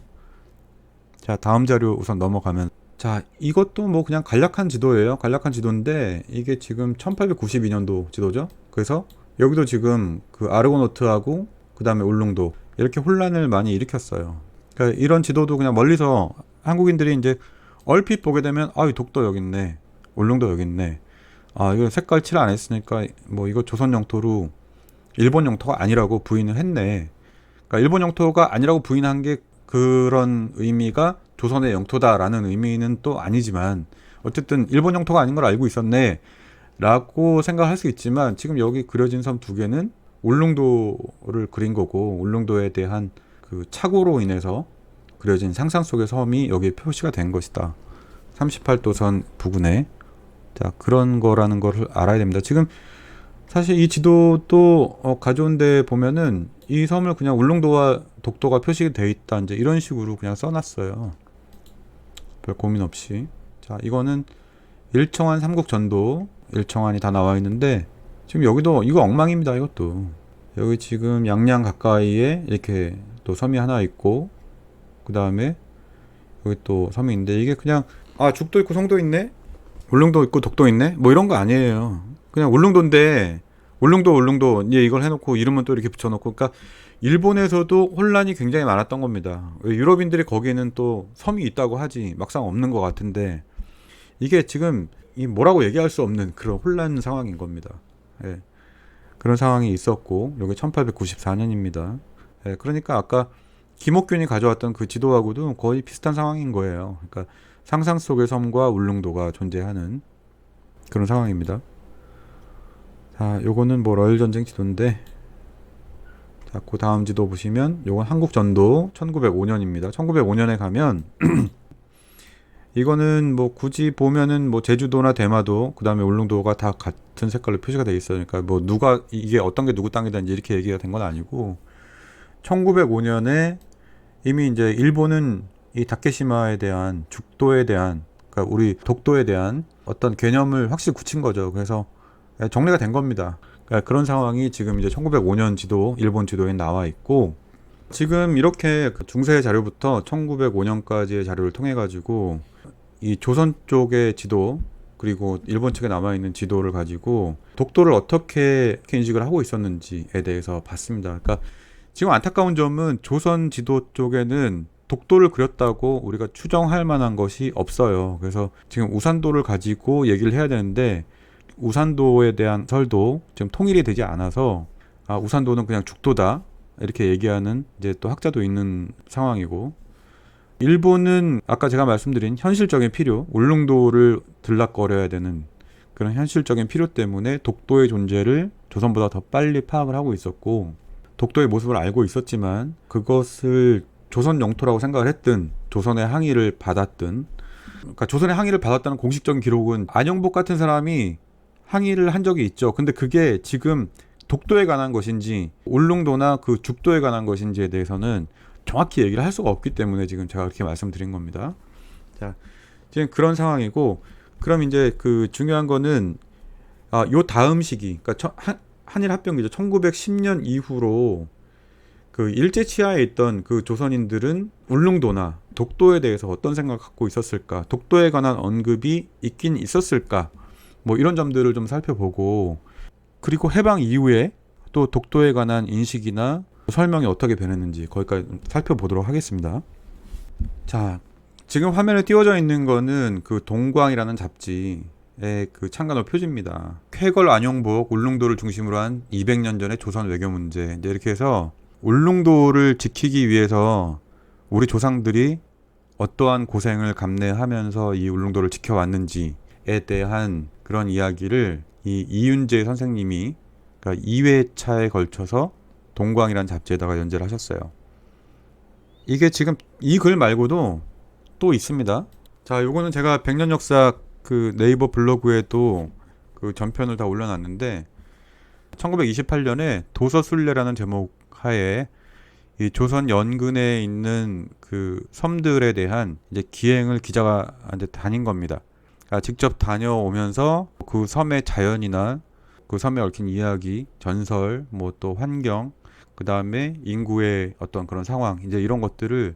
Speaker 1: 자, 다음 자료 우선 넘어가면, 자, 이것도 뭐 그냥 간략한 지도예요. 간략한 지도인데 이게 지금 1892년도 지도죠. 그래서 여기도 지금 그 아르고노트하고 그 다음에 울릉도 이렇게 혼란을 많이 일으켰어요. 그러니까 이런 지도도 그냥 멀리서 한국인들이 이제 얼핏 보게 되면 독도 여기 있네, 울릉도 여기 있네, 이거 색깔 칠 안 했으니까 뭐 이거 조선 영토로 일본 영토가 아니라고 부인을 했네. 그러니까 일본 영토가 아니라고 부인한 게 그런 의미가 조선의 영토다라는 의미는 또 아니지만 어쨌든 일본 영토가 아닌 걸 알고 있었네 라고 생각할 수 있지만, 지금 여기 그려진 섬 두 개는 울릉도를 그린 거고, 울릉도에 대한 그 착오로 인해서 그려진 상상 속의 섬이 여기에 표시가 된 것이다. 38도선 부근에. 자, 그런 거라는 걸 알아야 됩니다. 지금 사실 이 지도도 가져온 데 보면은 이 섬을 그냥 울릉도와 독도가 표시되어 있다, 이제 이런 식으로 그냥 써놨어요. 별 고민 없이. 자, 이거는 일청한 삼국전도, 일청한이 다 나와 있는데 지금 여기도 이거 엉망입니다. 이것도 여기 지금 양양 가까이에 이렇게 또 섬이 하나 있고, 그 다음에 여기 또 섬이 있는데 이게 그냥 죽도 있고 성도 있네, 울릉도 있고 독도 있네, 뭐 이런 거 아니에요. 그냥 울릉도인데 울릉도 이제 이걸 해놓고 이름은 또 이렇게 붙여놓고 그러니까 일본에서도 혼란이 굉장히 많았던 겁니다. 왜 유럽인들이 거기에는 또 섬이 있다고 하지 막상 없는 것 같은데 이게 지금 이 뭐라고 얘기할 수 없는 그런 혼란 상황인 겁니다. 예. 그런 상황이 있었고 여기 1894년입니다. 예. 그러니까 아까 김옥균이 가져왔던 그 지도하고도 거의 비슷한 상황인 거예요. 그러니까 상상 속의 섬과 울릉도가 존재하는 그런 상황입니다. 자, 요거는 뭐 러일 전쟁 지도인데, 자, 그 다음 지도 보시면 요건 한국 전도 1905년입니다. 1905년에 가면 이거는 뭐 굳이 보면은 뭐 제주도나 대마도 그 다음에 울릉도가 다 같은 색깔로 표시가 돼 있어요. 그러니까 뭐 누가 이게 어떤 게 누구 땅이다인지 이렇게 얘기가 된 건 아니고 1905년에 이미 이제 일본은 이 다케시마에 대한 죽도에 대한 그러니까 우리 독도에 대한 어떤 개념을 확실히 굳힌 거죠. 그래서 정리가 된 겁니다. 그러니까 그런 상황이 지금 이제 1905년 지도, 일본 지도에 나와 있고, 지금 이렇게 중세 자료부터 1905년까지의 자료를 통해 가지고 이 조선 쪽의 지도 그리고 일본 측에 남아 있는 지도를 가지고 독도를 어떻게 인식을 하고 있었는지에 대해서 봤습니다. 그러니까 지금 안타까운 점은 조선 지도 쪽에는 독도를 그렸다고 우리가 추정할 만한 것이 없어요. 그래서 지금 우산도를 가지고 얘기를 해야 되는데 우산도에 대한 설도 지금 통일이 되지 않아서 우산도는 그냥 죽도다 이렇게 얘기하는 이제 또 학자도 있는 상황이고, 일본은 아까 제가 말씀드린 현실적인 필요, 울릉도를 들락거려야 되는 그런 현실적인 필요 때문에 독도의 존재를 조선보다 더 빨리 파악을 하고 있었고, 독도의 모습을 알고 있었지만 그것을 조선 영토라고 생각을 했든 조선의 항의를 받았든, 그러니까 조선의 항의를 받았다는 공식적인 기록은 안영복 같은 사람이 항의를 한 적이 있죠. 근데 그게 지금 독도에 관한 것인지 울릉도나 그 죽도에 관한 것인지에 대해서는 정확히 얘기를 할 수가 없기 때문에 지금 제가 그렇게 말씀드린 겁니다. 자, 지금 그런 상황이고, 그럼 이제 그 중요한 거는 요 다음 시기, 그러니까 한일 합병기죠. 1910년 이후로 그 일제 치하에 있던 그 조선인들은 울릉도나 독도에 대해서 어떤 생각을 갖고 있었을까? 독도에 관한 언급이 있긴 있었을까? 뭐 이런 점들을 좀 살펴보고, 그리고 해방 이후에 또 독도에 관한 인식이나 설명이 어떻게 변했는지 거기까지 살펴보도록 하겠습니다. 자, 지금 화면에 띄워져 있는 거는 그 동광이라는 잡지의 그 창간호 표지입니다. 쾌걸 안영복 울릉도를 중심으로 한 200년 전의 조선 외교 문제, 이제 이렇게 해서 울릉도를 지키기 위해서 우리 조상들이 어떠한 고생을 감내하면서 이 울릉도를 지켜왔는지에 대한 그런 이야기를 이 이윤재 선생님이 그러니까 2회차에 걸쳐서 동광이라는 잡지에다가 연재를 하셨어요. 이게 지금 이 글 말고도 또 있습니다. 자, 요거는 제가 100년 역사 그 네이버 블로그에도 그 전편을 다 올려놨는데, 1928년에 도서순례라는 제목 하에 이 조선 연근에 있는 그 섬들에 대한 이제 기행을 기자가 이제 다닌 겁니다. 그러니까 직접 다녀오면서 그 섬의 자연이나 그 섬에 얽힌 이야기, 전설, 뭐 또 환경, 그 다음에 인구의 어떤 그런 상황, 이제 이런 것들을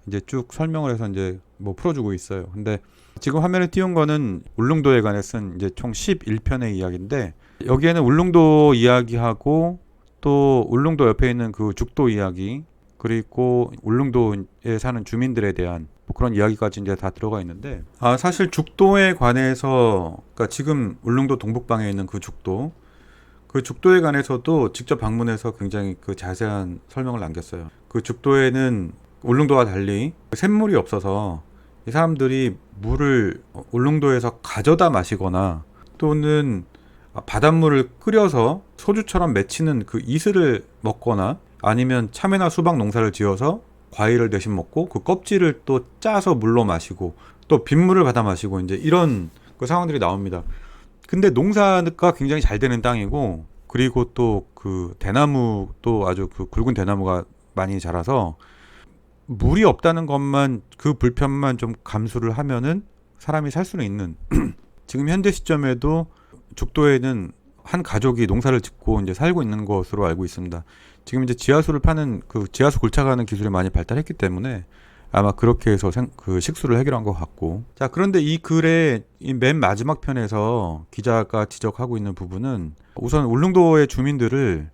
Speaker 1: 이제 쭉 설명을 해서 이제 뭐 풀어주고 있어요. 근데 지금 화면에 띄운 거는 울릉도에 관해 쓴 이제 총 11편의 이야기인데, 여기에는 울릉도 이야기하고 또 울릉도 옆에 있는 그 죽도 이야기, 그리고 울릉도에 사는 주민들에 대한 뭐 그런 이야기까지 이제 다 들어가 있는데, 사실 죽도에 관해서, 그러니까 지금 울릉도 동북방에 있는 그 죽도에 관해서도 직접 방문해서 굉장히 그 자세한 설명을 남겼어요. 그 죽도에는 울릉도와 달리 샘물이 없어서 이 사람들이 물을 울릉도에서 가져다 마시거나 또는 바닷물을 끓여서 소주처럼 맺히는 그 이슬을 먹거나, 아니면 참외나 수박 농사를 지어서 과일을 대신 먹고 그 껍질을 또 짜서 물로 마시고 또 빗물을 받아 마시고 이제 이런 그 상황들이 나옵니다. 근데 농사가 굉장히 잘 되는 땅이고, 그리고 또 그 대나무도 아주 그 굵은 대나무가 많이 자라서 물이 없다는 것만, 그 불편만 좀 감수를 하면은 사람이 살 수는 있는 지금 현재 시점에도 죽도에는 한 가족이 농사를 짓고 이제 살고 있는 것으로 알고 있습니다. 지금 이제 지하수를 파는 그 지하수 골차가는 기술이 많이 발달했기 때문에 아마 그렇게 해서 그 식수를 해결한 것 같고. 자, 그런데 이 글의 이 맨 마지막 편에서 기자가 지적하고 있는 부분은 우선 울릉도의 주민들을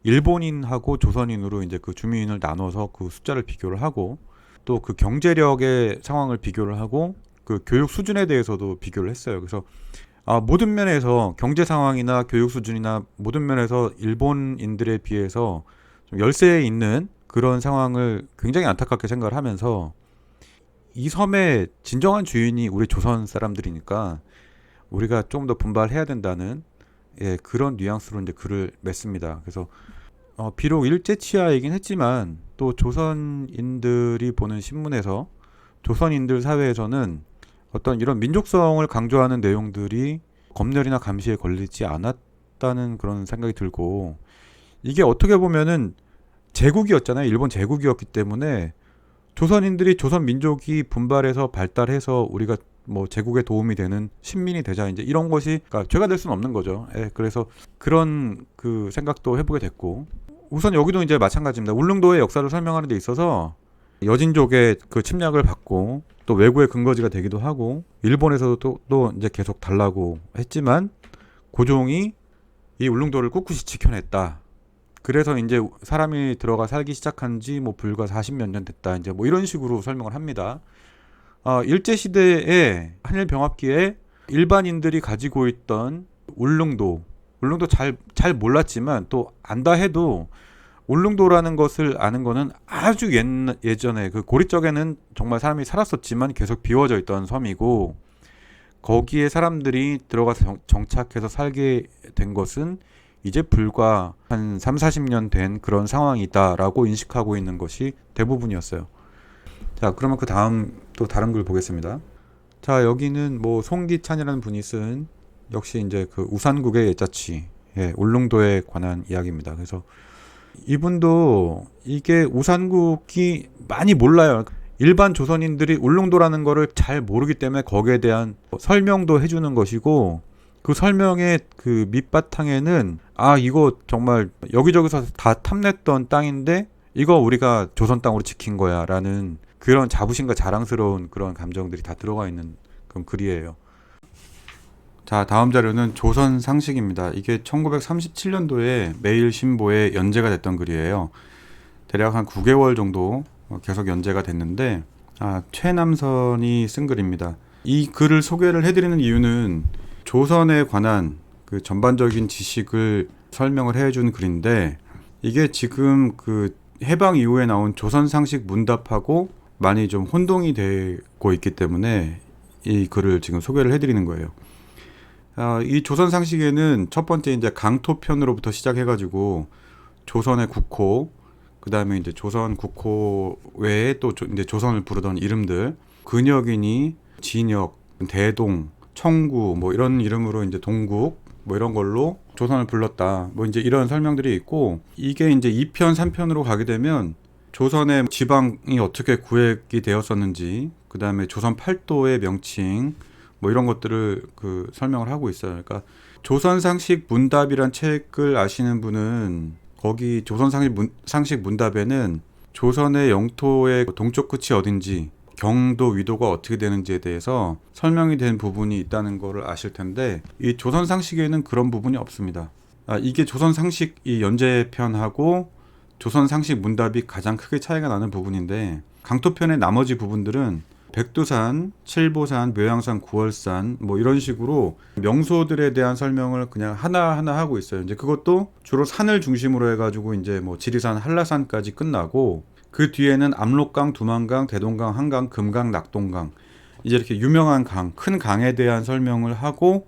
Speaker 1: 일본인하고 조선인으로 이제 그 주민을 나눠서 그 숫자를 비교를 하고 또 그 경제력의 상황을 비교를 하고 그 교육 수준에 대해서도 비교를 했어요. 그래서 모든 면에서 경제 상황이나 교육 수준이나 모든 면에서 일본인들에 비해서 좀 열세에 있는 그런 상황을 굉장히 안타깝게 생각을 하면서 이 섬의 진정한 주인이 우리 조선 사람들이니까 우리가 좀 더 분발해야 된다는 그런 뉘앙스로 이제 글을 맺습니다. 그래서 비록 일제 치하이긴 했지만 또 조선인들이 보는 신문에서 조선인들 사회에서는 어떤 이런 민족성을 강조하는 내용들이 검열이나 감시에 걸리지 않았다는 그런 생각이 들고 이게 어떻게 보면은 제국이었잖아요. 일본 제국이었기 때문에 조선인들이 조선 민족이 분발해서 발달해서 우리가 뭐 제국에 도움이 되는 신민이 되자 이제 이런 것이 그러니까 죄가 될 수는 없는 거죠. 그래서 그런 그 생각도 해보게 됐고 우선 여기도 이제 마찬가지입니다. 울릉도의 역사를 설명하는 데 있어서 여진족의 그 침략을 받고 또 외구의 근거지가 되기도 하고 일본에서도 또 이제 계속 달라고 했지만 고종이 이 울릉도를 꿋꿋이 지켜냈다. 그래서 이제 사람이 들어가 살기 시작한 지 뭐 불과 40몇 년 됐다. 이제 뭐 이런 식으로 설명을 합니다. 일제 시대에 한일 병합기에 일반인들이 가지고 있던 울릉도 잘 몰랐지만 또 안다 해도 울릉도라는 것을 아는 거는 아주 예전에 그 고리 쪽에는 정말 사람이 살았었지만 계속 비워져 있던 섬이고 거기에 사람들이 들어가서 정착해서 살게 된 것은 이제 불과 한 3, 40년 된 그런 상황이다라고 인식하고 있는 것이 대부분이었어요. 자, 그러면 그 다음 또 다른 글 보겠습니다. 자, 여기는 뭐 송기찬이라는 분이 쓴 역시 이제 그 우산국의 예자치, 울릉도에 관한 이야기입니다. 그래서 이분도 이게 우산국이 많이 몰라요. 일반 조선인들이 울릉도라는 거를 잘 모르기 때문에 거기에 대한 설명도 해주는 것이고 그 설명의 그 밑바탕에는 이거 정말 여기저기서 다 탐냈던 땅인데 이거 우리가 조선 땅으로 지킨 거야 라는 그런 자부심과 자랑스러운 그런 감정들이 다 들어가 있는 그런 글이에요. 자, 다음 자료는 조선 상식입니다. 이게 1937년도에 매일신보에 연재가 됐던 글이에요. 대략 한 9개월 정도 계속 연재가 됐는데 최남선이 쓴 글입니다. 이 글을 소개를 해드리는 이유는 조선에 관한 그 전반적인 지식을 설명을 해준 글인데 이게 지금 그 해방 이후에 나온 조선 상식 문답하고 많이 좀 혼동이 되고 있기 때문에 이 글을 지금 소개를 해드리는 거예요. 이 조선 상식에는 첫 번째 이제 강토편으로부터 시작해가지고 조선의 국호, 그 다음에 이제 조선 국호 외에 또 이제 조선을 부르던 이름들, 근역이니, 진역, 대동, 청구 뭐 이런 이름으로 이제 동국 뭐 이런 걸로 조선을 불렀다. 뭐 이제 이런 설명들이 있고 이게 이제 2편, 3편으로 가게 되면 조선의 지방이 어떻게 구획이 되었었는지, 그 다음에 조선 팔도의 명칭 뭐 이런 것들을 그 설명을 하고 있어요. 그러니까 조선상식 문답이란 책을 아시는 분은 거기 조선상식 문답에는 조선의 영토의 동쪽 끝이 어딘지 경도 위도가 어떻게 되는지에 대해서 설명이 된 부분이 있다는 것을 아실 텐데 이 조선상식에는 그런 부분이 없습니다. 이게 조선상식 이 연재편하고 조선상식 문답이 가장 크게 차이가 나는 부분인데 강토편의 나머지 부분들은 백두산, 칠보산, 묘양산, 구월산 뭐 이런 식으로 명소들에 대한 설명을 그냥 하나하나 하고 있어요. 이제 그것도 주로 산을 중심으로 해가지고 이제 뭐 지리산, 한라산까지 끝나고 그 뒤에는 압록강, 두만강, 대동강, 한강, 금강, 낙동강 이제 이렇게 유명한 강, 큰 강에 대한 설명을 하고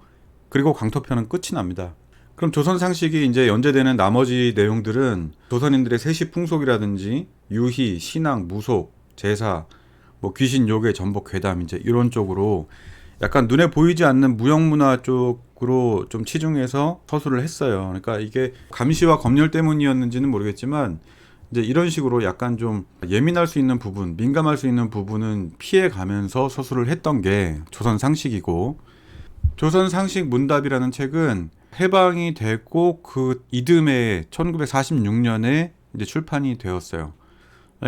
Speaker 1: 그리고 강토편은 끝이 납니다. 그럼 조선 상식이 이제 연재되는 나머지 내용들은 조선인들의 세시 풍속이라든지 유희, 신앙, 무속, 제사, 뭐 귀신, 요괴, 전복, 괴담 이제 이런 쪽으로 약간 눈에 보이지 않는 무형문화 쪽으로 좀 치중해서 서술을 했어요. 그러니까 이게 감시와 검열 때문이었는지는 모르겠지만 이제 이런 식으로 약간 좀 예민할 수 있는 부분, 민감할 수 있는 부분은 피해 가면서 서술을 했던 게 조선 상식이고, 조선 상식 문답이라는 책은 해방이 되고 그 이듬해 1946년에 이제 출판이 되었어요.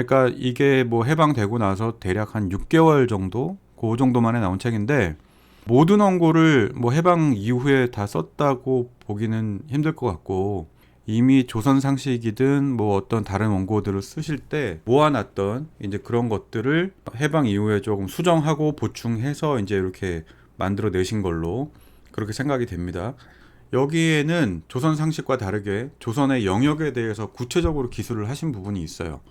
Speaker 1: 그러니까 이게 뭐 해방되고 나서 대략 한 6개월 정도, 그 정도 만에 나온 책인데 모든 원고를 뭐 해방 이후에 다 썼다고 보기는 힘들 것 같고 이미 조선 상식이든 뭐 어떤 다른 원고들을 쓰실 때 모아놨던 이제 그런 것들을 해방 이후에 조금 수정하고 보충해서 이제 이렇게 만들어 내신 걸로 그렇게 생각이 됩니다. 여기에는 조선 상식과 다르게 조선의 영역에 대해서 구체적으로 기술을 하신 부분이 있어요.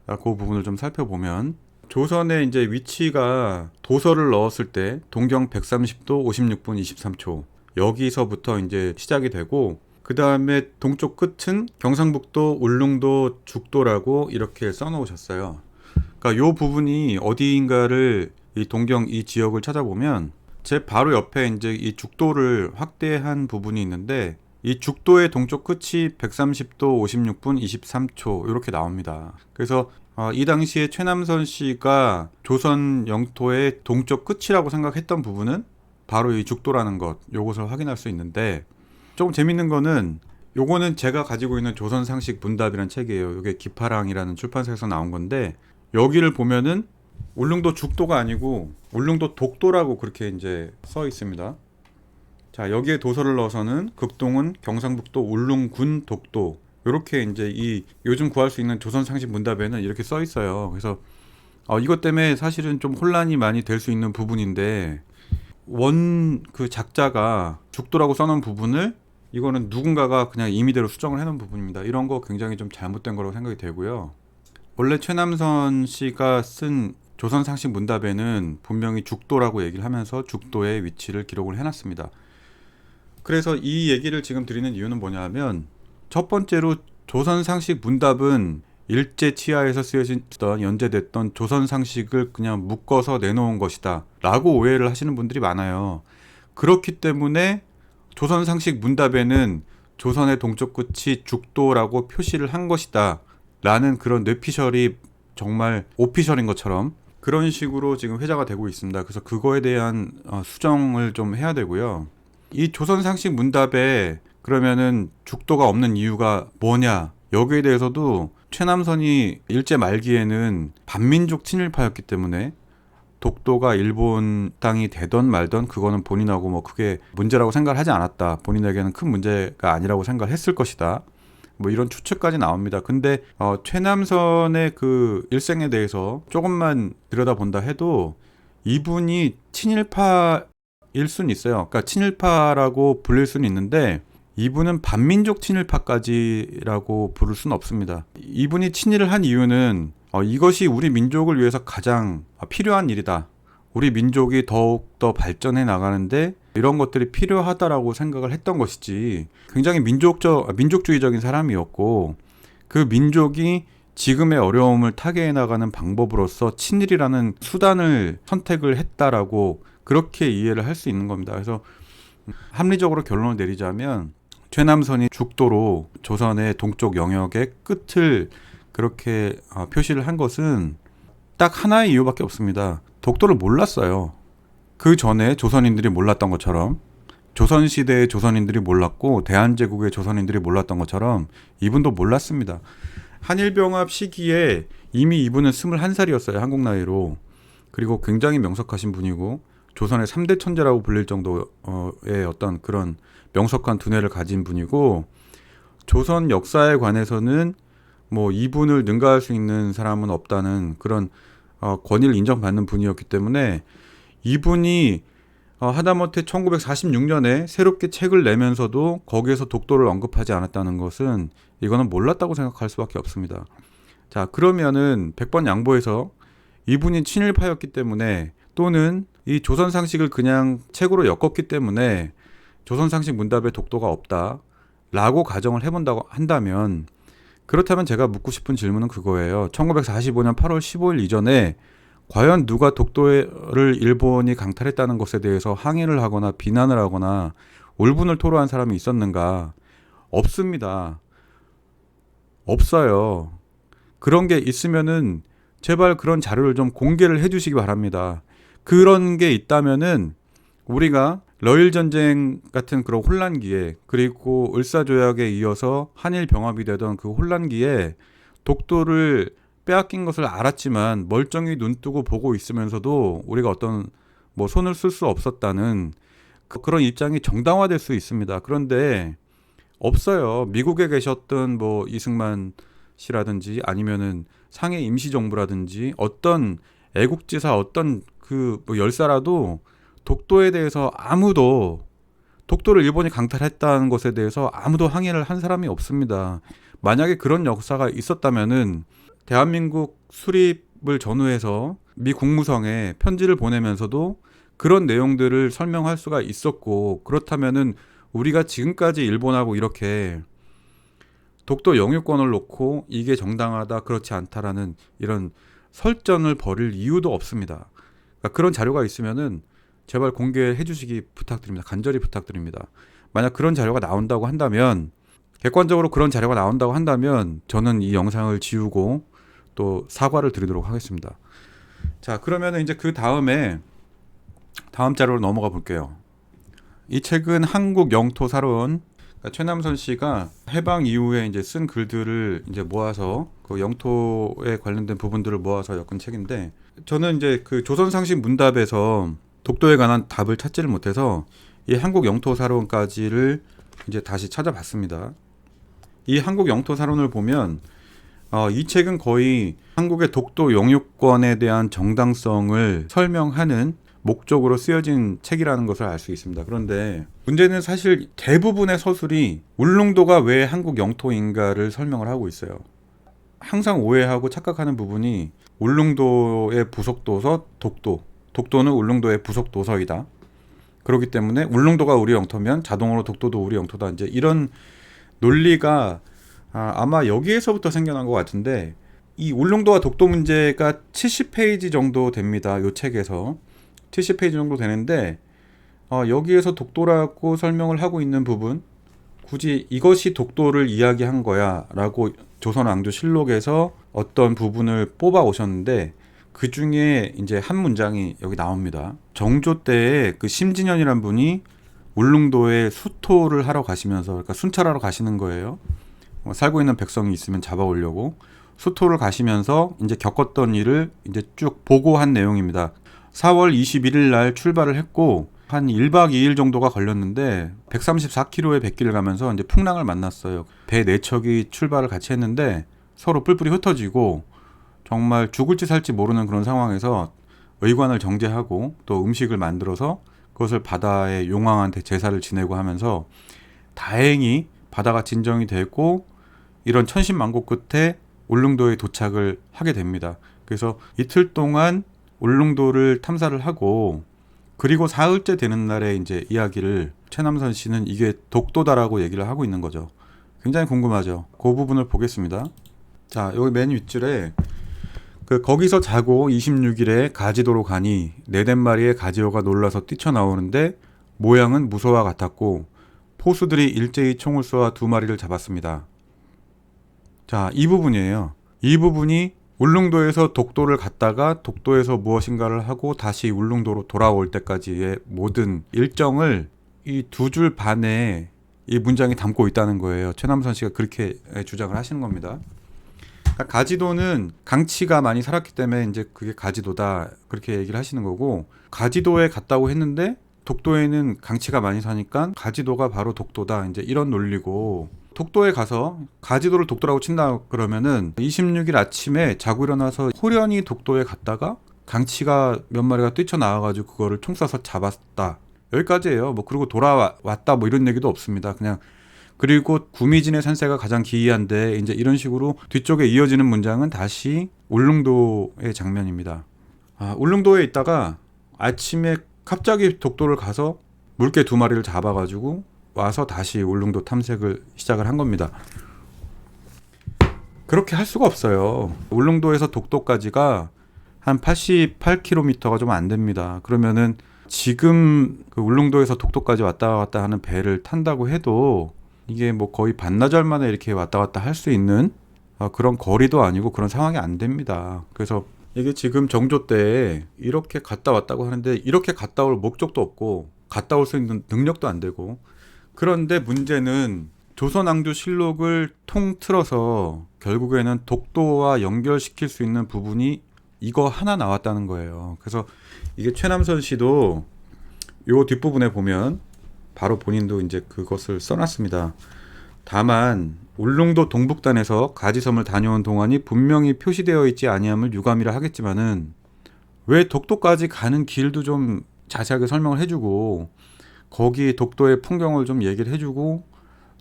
Speaker 1: 그 부분을 좀 살펴보면 조선의 이제 위치가 도서를 넣었을 때 동경 130도 56분 23초 여기서부터 이제 시작이 되고 그 다음에 동쪽 끝은 경상북도 울릉도 죽도라고 이렇게 써놓으셨어요. 그러니까 요 부분이 어디인가를 이 동경 이 지역을 찾아보면 제 바로 옆에 이제 이 죽도를 확대한 부분이 있는데 이 죽도의 동쪽 끝이 130도 56분 23초 이렇게 나옵니다. 그래서 이 당시에 최남선 씨가 조선 영토의 동쪽 끝이라고 생각했던 부분은 바로 이 죽도라는 것, 요것을 확인할 수 있는데 조금 재밌는 거는 요거는 제가 가지고 있는 조선 상식 문답이라는 책이에요. 이게 기파랑이라는 출판사에서 나온 건데 여기를 보면은 울릉도 죽도가 아니고 울릉도 독도라고 그렇게 이제 써 있습니다. 자, 여기에 도서를 넣어서는 극동은 경상북도 울릉군 독도 이렇게 이제 이 요즘 구할 수 있는 조선 상식 문답에는 이렇게 써 있어요. 그래서 이것 때문에 사실은 좀 혼란이 많이 될 수 있는 부분인데 원 그 작자가 죽도라고 써놓은 부분을 이거는 누군가가 그냥 임의대로 수정을 해놓은 부분입니다. 이런 거 굉장히 좀 잘못된 거라고 생각이 되고요. 원래 최남선 씨가 쓴 조선 상식 문답에는 분명히 죽도라고 얘기를 하면서 죽도의 위치를 기록을 해놨습니다. 그래서 이 얘기를 지금 드리는 이유는 뭐냐면 첫 번째로 조선 상식 문답은 일제 치하에서 쓰여졌던 연재됐던 조선 상식을 그냥 묶어서 내놓은 것이다 라고 오해를 하시는 분들이 많아요. 그렇기 때문에 조선 상식 문답에는 조선의 동쪽 끝이 죽도라고 표시를 한 것이다 라는 그런 뇌피셜이 정말 오피셜인 것처럼 그런 식으로 지금 회자가 되고 있습니다. 그래서 그거에 대한 수정을 좀 해야 되고요. 이 조선 상식 문답에 그러면은 죽도가 없는 이유가 뭐냐? 여기에 대해서도 최남선이 일제 말기에는 반민족 친일파였기 때문에 독도가 일본 땅이 되던 말던 그거는 본인하고 뭐 크게 문제라고 생각을 하지 않았다. 본인에게는 큰 문제가 아니라고 생각을 했을 것이다. 뭐 이런 추측까지 나옵니다. 근데 최남선의 그 일생에 대해서 조금만 들여다본다 해도 이분이 친일파일 수는 있어요. 그러니까 친일파라고 불릴 수는 있는데 이분은 반민족 친일파까지라고 부를 수는 없습니다. 이분이 친일을 한 이유는 이것이 우리 민족을 위해서 가장 필요한 일이다. 우리 민족이 더욱더 발전해 나가는데 이런 것들이 필요하다라고 생각을 했던 것이지 굉장히 민족주의적인 사람이었고 그 민족이 지금의 어려움을 타개해 나가는 방법으로서 친일이라는 수단을 선택을 했다라고 그렇게 이해를 할 수 있는 겁니다. 그래서 합리적으로 결론을 내리자면 최남선이 죽도로 조선의 동쪽 영역의 끝을 그렇게 표시를 한 것은 딱 하나의 이유밖에 없습니다. 독도를 몰랐어요. 그 전에 조선인들이 몰랐던 것처럼 조선시대의 조선인들이 몰랐고 대한제국의 조선인들이 몰랐던 것처럼 이분도 몰랐습니다. 한일병합 시기에 이미 이분은 21살이었어요. 한국 나이로. 그리고 굉장히 명석하신 분이고 조선의 3대 천재라고 불릴 정도의 어떤 그런 명석한 두뇌를 가진 분이고 조선 역사에 관해서는 뭐 이분을 능가할 수 있는 사람은 없다는 그런 권위를 인정받는 분이었기 때문에 이분이 하다못해 1946년에 새롭게 책을 내면서도 거기에서 독도를 언급하지 않았다는 것은 이거는 몰랐다고 생각할 수밖에 없습니다. 자, 그러면은 100번 양보해서 이분이 친일파였기 때문에 또는 이 조선 상식을 그냥 책으로 엮었기 때문에 조선 상식 문답에 독도가 없다 라고 가정을 해본다고 한다면 그렇다면 제가 묻고 싶은 질문은 그거예요. 1945년 8월 15일 이전에 과연 누가 독도를 일본이 강탈했다는 것에 대해서 항의를 하거나 비난을 하거나 울분을 토로한 사람이 있었는가? 없습니다. 없어요. 그런 게 있으면은 제발 그런 자료를 좀 공개를 해주시기 바랍니다. 그런 게 있다면은 우리가 러일 전쟁 같은 그런 혼란기에 그리고 을사조약에 이어서 한일 병합이 되던 그 혼란기에 독도를 빼앗긴 것을 알았지만 멀쩡히 눈 뜨고 보고 있으면서도 우리가 어떤 뭐 손을 쓸 수 없었다는 그런 입장이 정당화될 수 있습니다. 그런데 없어요. 미국에 계셨던 뭐 이승만 씨라든지 아니면은 상해 임시정부라든지 어떤 애국지사 어떤 그 뭐 열사라도 독도에 대해서 아무도 독도를 일본이 강탈했다는 것에 대해서 아무도 항의를 한 사람이 없습니다. 만약에 그런 역사가 있었다면은 대한민국 수립을 전후해서 미 국무성에 편지를 보내면서도 그런 내용들을 설명할 수가 있었고, 그렇다면은 우리가 지금까지 일본하고 이렇게 독도 영유권을 놓고 이게 정당하다 그렇지 않다라는 이런 설전을 벌일 이유도 없습니다. 그러니까 그런 자료가 있으면은 제발 공개해 주시기 부탁드립니다. 간절히 부탁드립니다. 만약 그런 자료가 나온다고 한다면, 객관적으로 그런 자료가 나온다고 한다면 저는 이 영상을 지우고 또 사과를 드리도록 하겠습니다. 자, 그러면 이제 그 다음에 다음 자료로 넘어가 볼게요. 이 책은 한국 영토 사론, 그러니까 최남선 씨가 해방 이후에 이제 쓴 글들을 이제 모아서 그 영토에 관련된 부분들을 모아서 엮은 책인데, 저는 이제 그 조선상식 문답에서 독도에 관한 답을 찾지를 못해서 이 한국 영토 사론까지를 이제 다시 찾아봤습니다. 이 한국 영토 사론을 보면 이 책은 거의 한국의 독도 영유권에 대한 정당성을 설명하는 목적으로 쓰여진 책이라는 것을 알 수 있습니다. 그런데 문제는 사실 대부분의 서술이 울릉도가 왜 한국 영토인가를 설명을 하고 있어요. 항상 오해하고 착각하는 부분이 울릉도의 부속 도서 독도는 울릉도의 부속 도서이다. 그렇기 때문에 울릉도가 우리 영토면 자동으로 독도도 우리 영토다. 이제 이런 논리가 아마 여기에서부터 생겨난 것 같은데, 이 울릉도와 독도 문제가 70페이지 정도 됩니다. 이 책에서 70페이지 정도 되는데 여기에서 독도라고 설명을 하고 있는 부분, 굳이 이것이 독도를 이야기한 거야 라고 조선왕조실록에서 어떤 부분을 뽑아 오셨는데, 그 중에 이제 한 문장이 여기 나옵니다. 정조 때에 그 심진현이란 분이 울릉도에 수토를 하러 가시면서, 그러니까 순찰하러 가시는 거예요. 살고 있는 백성이 있으면 잡아오려고 수토를 가시면서 이제 겪었던 일을 이제 쭉 보고한 내용입니다. 4월 21일 날 출발을 했고 한 1박 2일 정도가 걸렸는데 134km의 백길을 가면서 이제 풍랑을 만났어요. 배 4척이 출발을 같이 했는데 서로 뿔뿔이 흩어지고 정말 죽을지 살지 모르는 그런 상황에서 의관을 정제하고 또 음식을 만들어서 그것을 바다의 용왕한테 제사를 지내고 하면서 다행히 바다가 진정이 됐고 이런 천신만고 끝에 울릉도에 도착을 하게 됩니다. 그래서 이틀 동안 울릉도를 탐사를 하고, 그리고 사흘째 되는 날에 이제 이야기를 최남선 씨는 이게 독도다라고 얘기를 하고 있는 거죠. 굉장히 궁금하죠. 그 부분을 보겠습니다. 자, 여기 맨 윗줄에 거기서 자고 26일에 가지도로 가니 4마리의 가지호가 놀라서 뛰쳐나오는데 모양은 무소와 같았고 포수들이 일제히 총을 쏘아 2마리를 잡았습니다. 자, 이 부분이에요. 이 부분이 울릉도에서 독도를 갔다가 독도에서 무엇인가를 하고 다시 울릉도로 돌아올 때까지의 모든 일정을 이 2줄 반에 이 문장이 담고 있다는 거예요. 최남선 씨가 그렇게 주장을 하시는 겁니다. 가지도는 강치가 많이 살았기 때문에 이제 그게 가지도다 그렇게 얘기를 하시는 거고, 가지도에 갔다고 했는데 독도에는 강치가 많이 사니까 가지도가 바로 독도다, 이제 이런 논리고, 독도에 가서 가지도를 독도라고 친다 그러면은 26일 아침에 자고 일어나서 호련히 독도에 갔다가 강치가 몇 마리가 뛰쳐나와가지고 그거를 총 쏴서 잡았다, 여기까지예요. 뭐 그리고 돌아왔다 뭐 이런 얘기도 없습니다. 그냥 그리고 구미진의 산세가 가장 기이한데 이제 이런 식으로 뒤쪽에 이어지는 문장은 다시 울릉도의 장면입니다. 울릉도에 있다가 아침에 갑자기 독도를 가서 물개 2마리를 잡아가지고 와서 다시 울릉도 탐색을 시작을 한 겁니다. 그렇게 할 수가 없어요. 울릉도에서 독도까지가 한 88km가 좀 안 됩니다. 그러면은 지금 그 울릉도에서 독도까지 왔다 갔다 하는 배를 탄다고 해도 이게 뭐 거의 반나절 만에 이렇게 왔다 갔다 할 수 있는 그런 거리도 아니고 그런 상황이 안 됩니다. 그래서 이게 지금 정조 때 이렇게 갔다 왔다고 하는데 이렇게 갔다 올 목적도 없고 갔다 올 수 있는 능력도 안 되고, 그런데 문제는 조선왕조실록을 통틀어서 결국에는 독도와 연결시킬 수 있는 부분이 이거 하나 나왔다는 거예요. 그래서 이게 최남선 씨도 요 뒷부분에 보면 바로 본인도 이제 그것을 써놨습니다. 다만 울릉도 동북단에서 가지섬을 다녀온 동안이 분명히 표시되어 있지 아니함을 유감이라 하겠지만은 왜 독도까지 가는 길도 좀 자세하게 설명을 해주고 거기 독도의 풍경을 좀 얘기를 해주고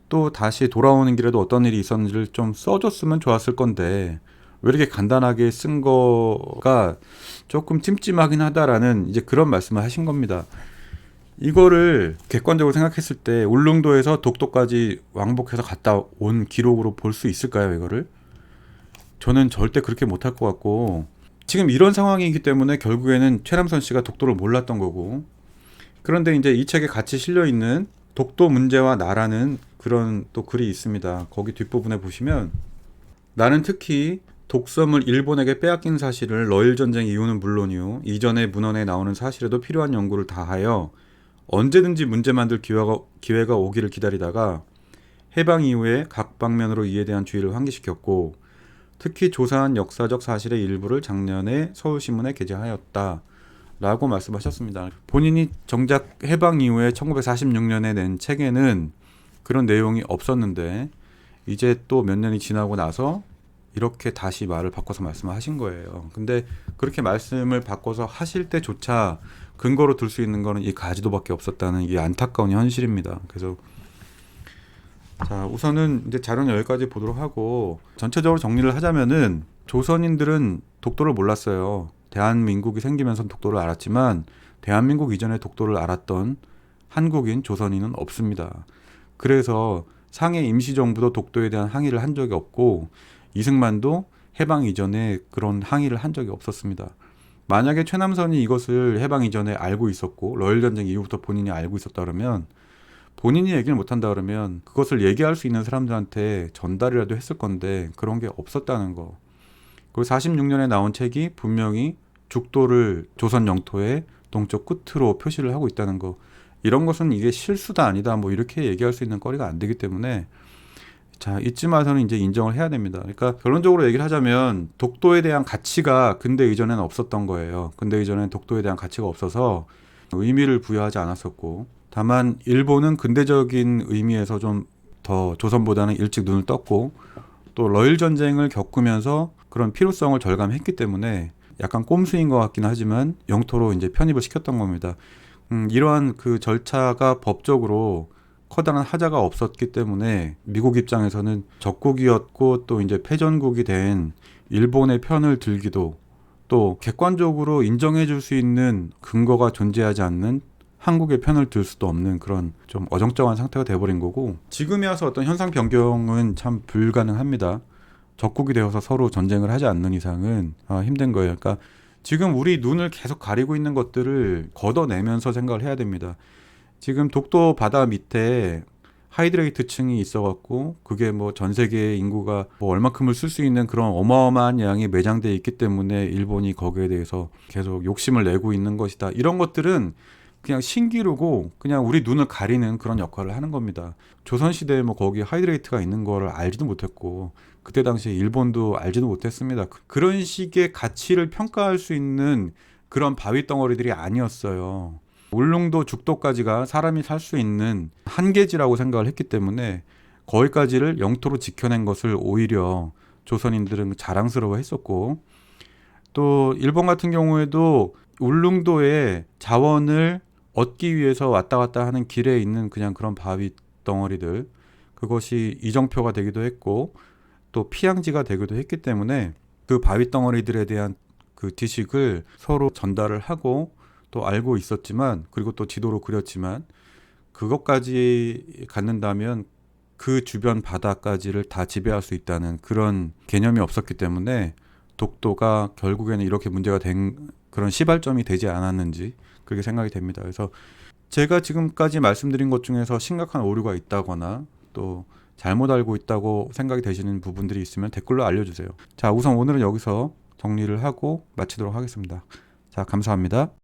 Speaker 1: 또 다시 돌아오는 길에도 어떤 일이 있었는지를 좀 써줬으면 좋았을 건데 왜 이렇게 간단하게 쓴 거가 조금 찜찜하긴 하다라는 이제 그런 말씀을 하신 겁니다. 이거를 객관적으로 생각했을 때 울릉도에서 독도까지 왕복해서 갔다 온 기록으로 볼 수 있을까요, 이거를? 저는 절대 그렇게 못할 것 같고 지금 이런 상황이기 때문에 결국에는 최남선 씨가 독도를 몰랐던 거고 그런데 이제 이 책에 같이 실려 있는 독도 문제와 나라는 그런 또 글이 있습니다. 거기 뒷부분에 보시면 나는 특히 독섬을 일본에게 빼앗긴 사실을 러일 전쟁 이후는 물론이요 이전의 문헌에 나오는 사실에도 필요한 연구를 다하여 언제든지 문제 만들 기회가 오기를 기다리다가 해방 이후에 각 방면으로 이에 대한 주의를 환기시켰고 특히 조사한 역사적 사실의 일부를 작년에 서울신문에 게재하였다 라고 말씀하셨습니다. 본인이 정작 해방 이후에 1946년에 낸 책에는 그런 내용이 없었는데 이제 또 몇 년이 지나고 나서 이렇게 다시 말을 바꿔서 말씀을 하신 거예요. 근데 그렇게 말씀을 바꿔서 하실 때조차 근거로 들 수 있는 거는 이 가지도밖에 없었다는 이 안타까운 현실입니다. 그래서 자, 우선은 이제 자료는 여기까지 보도록 하고 전체적으로 정리를 하자면은 조선인들은 독도를 몰랐어요. 대한민국이 생기면서 독도를 알았지만 대한민국 이전에 독도를 알았던 한국인 조선인은 없습니다. 그래서 상해 임시정부도 독도에 대한 항의를 한 적이 없고 이승만도 해방 이전에 그런 항의를 한 적이 없었습니다. 만약에 최남선이 이것을 해방 이전에 알고 있었고 러일전쟁 이후부터 본인이 알고 있었다 그러면 본인이 얘기를 못한다 그러면 그것을 얘기할 수 있는 사람들한테 전달이라도 했을 건데 그런 게 없었다는 거. 그리고 46년에 나온 책이 분명히 죽도를 조선 영토의 동쪽 끝으로 표시를 하고 있다는 거. 이런 것은 이게 실수다 아니다 뭐 이렇게 얘기할 수 있는 거리가 안 되기 때문에 자, 이쯤 와서는 이제 인정을 해야 됩니다. 그러니까 결론적으로 얘기를 하자면 독도에 대한 가치가 근대 이전에는 없었던 거예요. 근대 이전에는 독도에 대한 가치가 없어서 의미를 부여하지 않았었고 다만 일본은 근대적인 의미에서 좀 더 조선보다는 일찍 눈을 떴고 또 러일 전쟁을 겪으면서 그런 필요성을 절감했기 때문에 약간 꼼수인 것 같긴 하지만 영토로 이제 편입을 시켰던 겁니다. 이러한 그 절차가 법적으로 커다란 하자가 없었기 때문에 미국 입장에서는 적국이었고 또 이제 패전국이 된 일본의 편을 들기도 또 객관적으로 인정해 줄 수 있는 근거가 존재하지 않는 한국의 편을 들 수도 없는 그런 좀 어정쩡한 상태가 돼버린 거고 지금에 와서 어떤 현상 변경은 참 불가능합니다. 적국이 되어서 서로 전쟁을 하지 않는 이상은 힘든 거예요. 그러니까 지금 우리 눈을 계속 가리고 있는 것들을 걷어내면서 생각을 해야 됩니다. 지금 독도 바다 밑에 하이드레이트 층이 있어갖고 그게 뭐 전 세계 인구가 뭐 얼마큼을 쓸 수 있는 그런 어마어마한 양이 매장돼 있기 때문에 일본이 거기에 대해서 계속 욕심을 내고 있는 것이다. 이런 것들은 그냥 신기루고 그냥 우리 눈을 가리는 그런 역할을 하는 겁니다. 조선시대에 뭐 거기 하이드레이트가 있는 거를 알지도 못했고 그때 당시에 일본도 알지도 못했습니다. 그런 식의 가치를 평가할 수 있는 그런 바위 덩어리들이 아니었어요. 울릉도 죽도까지가 사람이 살 수 있는 한계지라고 생각을 했기 때문에 거기까지를 영토로 지켜낸 것을 오히려 조선인들은 자랑스러워 했었고 또 일본 같은 경우에도 울릉도의 자원을 얻기 위해서 왔다 갔다 하는 길에 있는 그냥 그런 바위 덩어리들 그것이 이정표가 되기도 했고 또 피양지가 되기도 했기 때문에 그 바위 덩어리들에 대한 그 지식을 서로 전달을 하고 또 알고 있었지만 그리고 또 지도로 그렸지만 그것까지 갖는다면 그 주변 바다까지를 다 지배할 수 있다는 그런 개념이 없었기 때문에 독도가 결국에는 이렇게 문제가 된 그런 시발점이 되지 않았는지 그렇게 생각이 됩니다. 그래서 제가 지금까지 말씀드린 것 중에서 심각한 오류가 있다거나 또 잘못 알고 있다고 생각이 되시는 부분들이 있으면 댓글로 알려주세요. 자, 우선 오늘은 여기서 정리를 하고 마치도록 하겠습니다. 자, 감사합니다.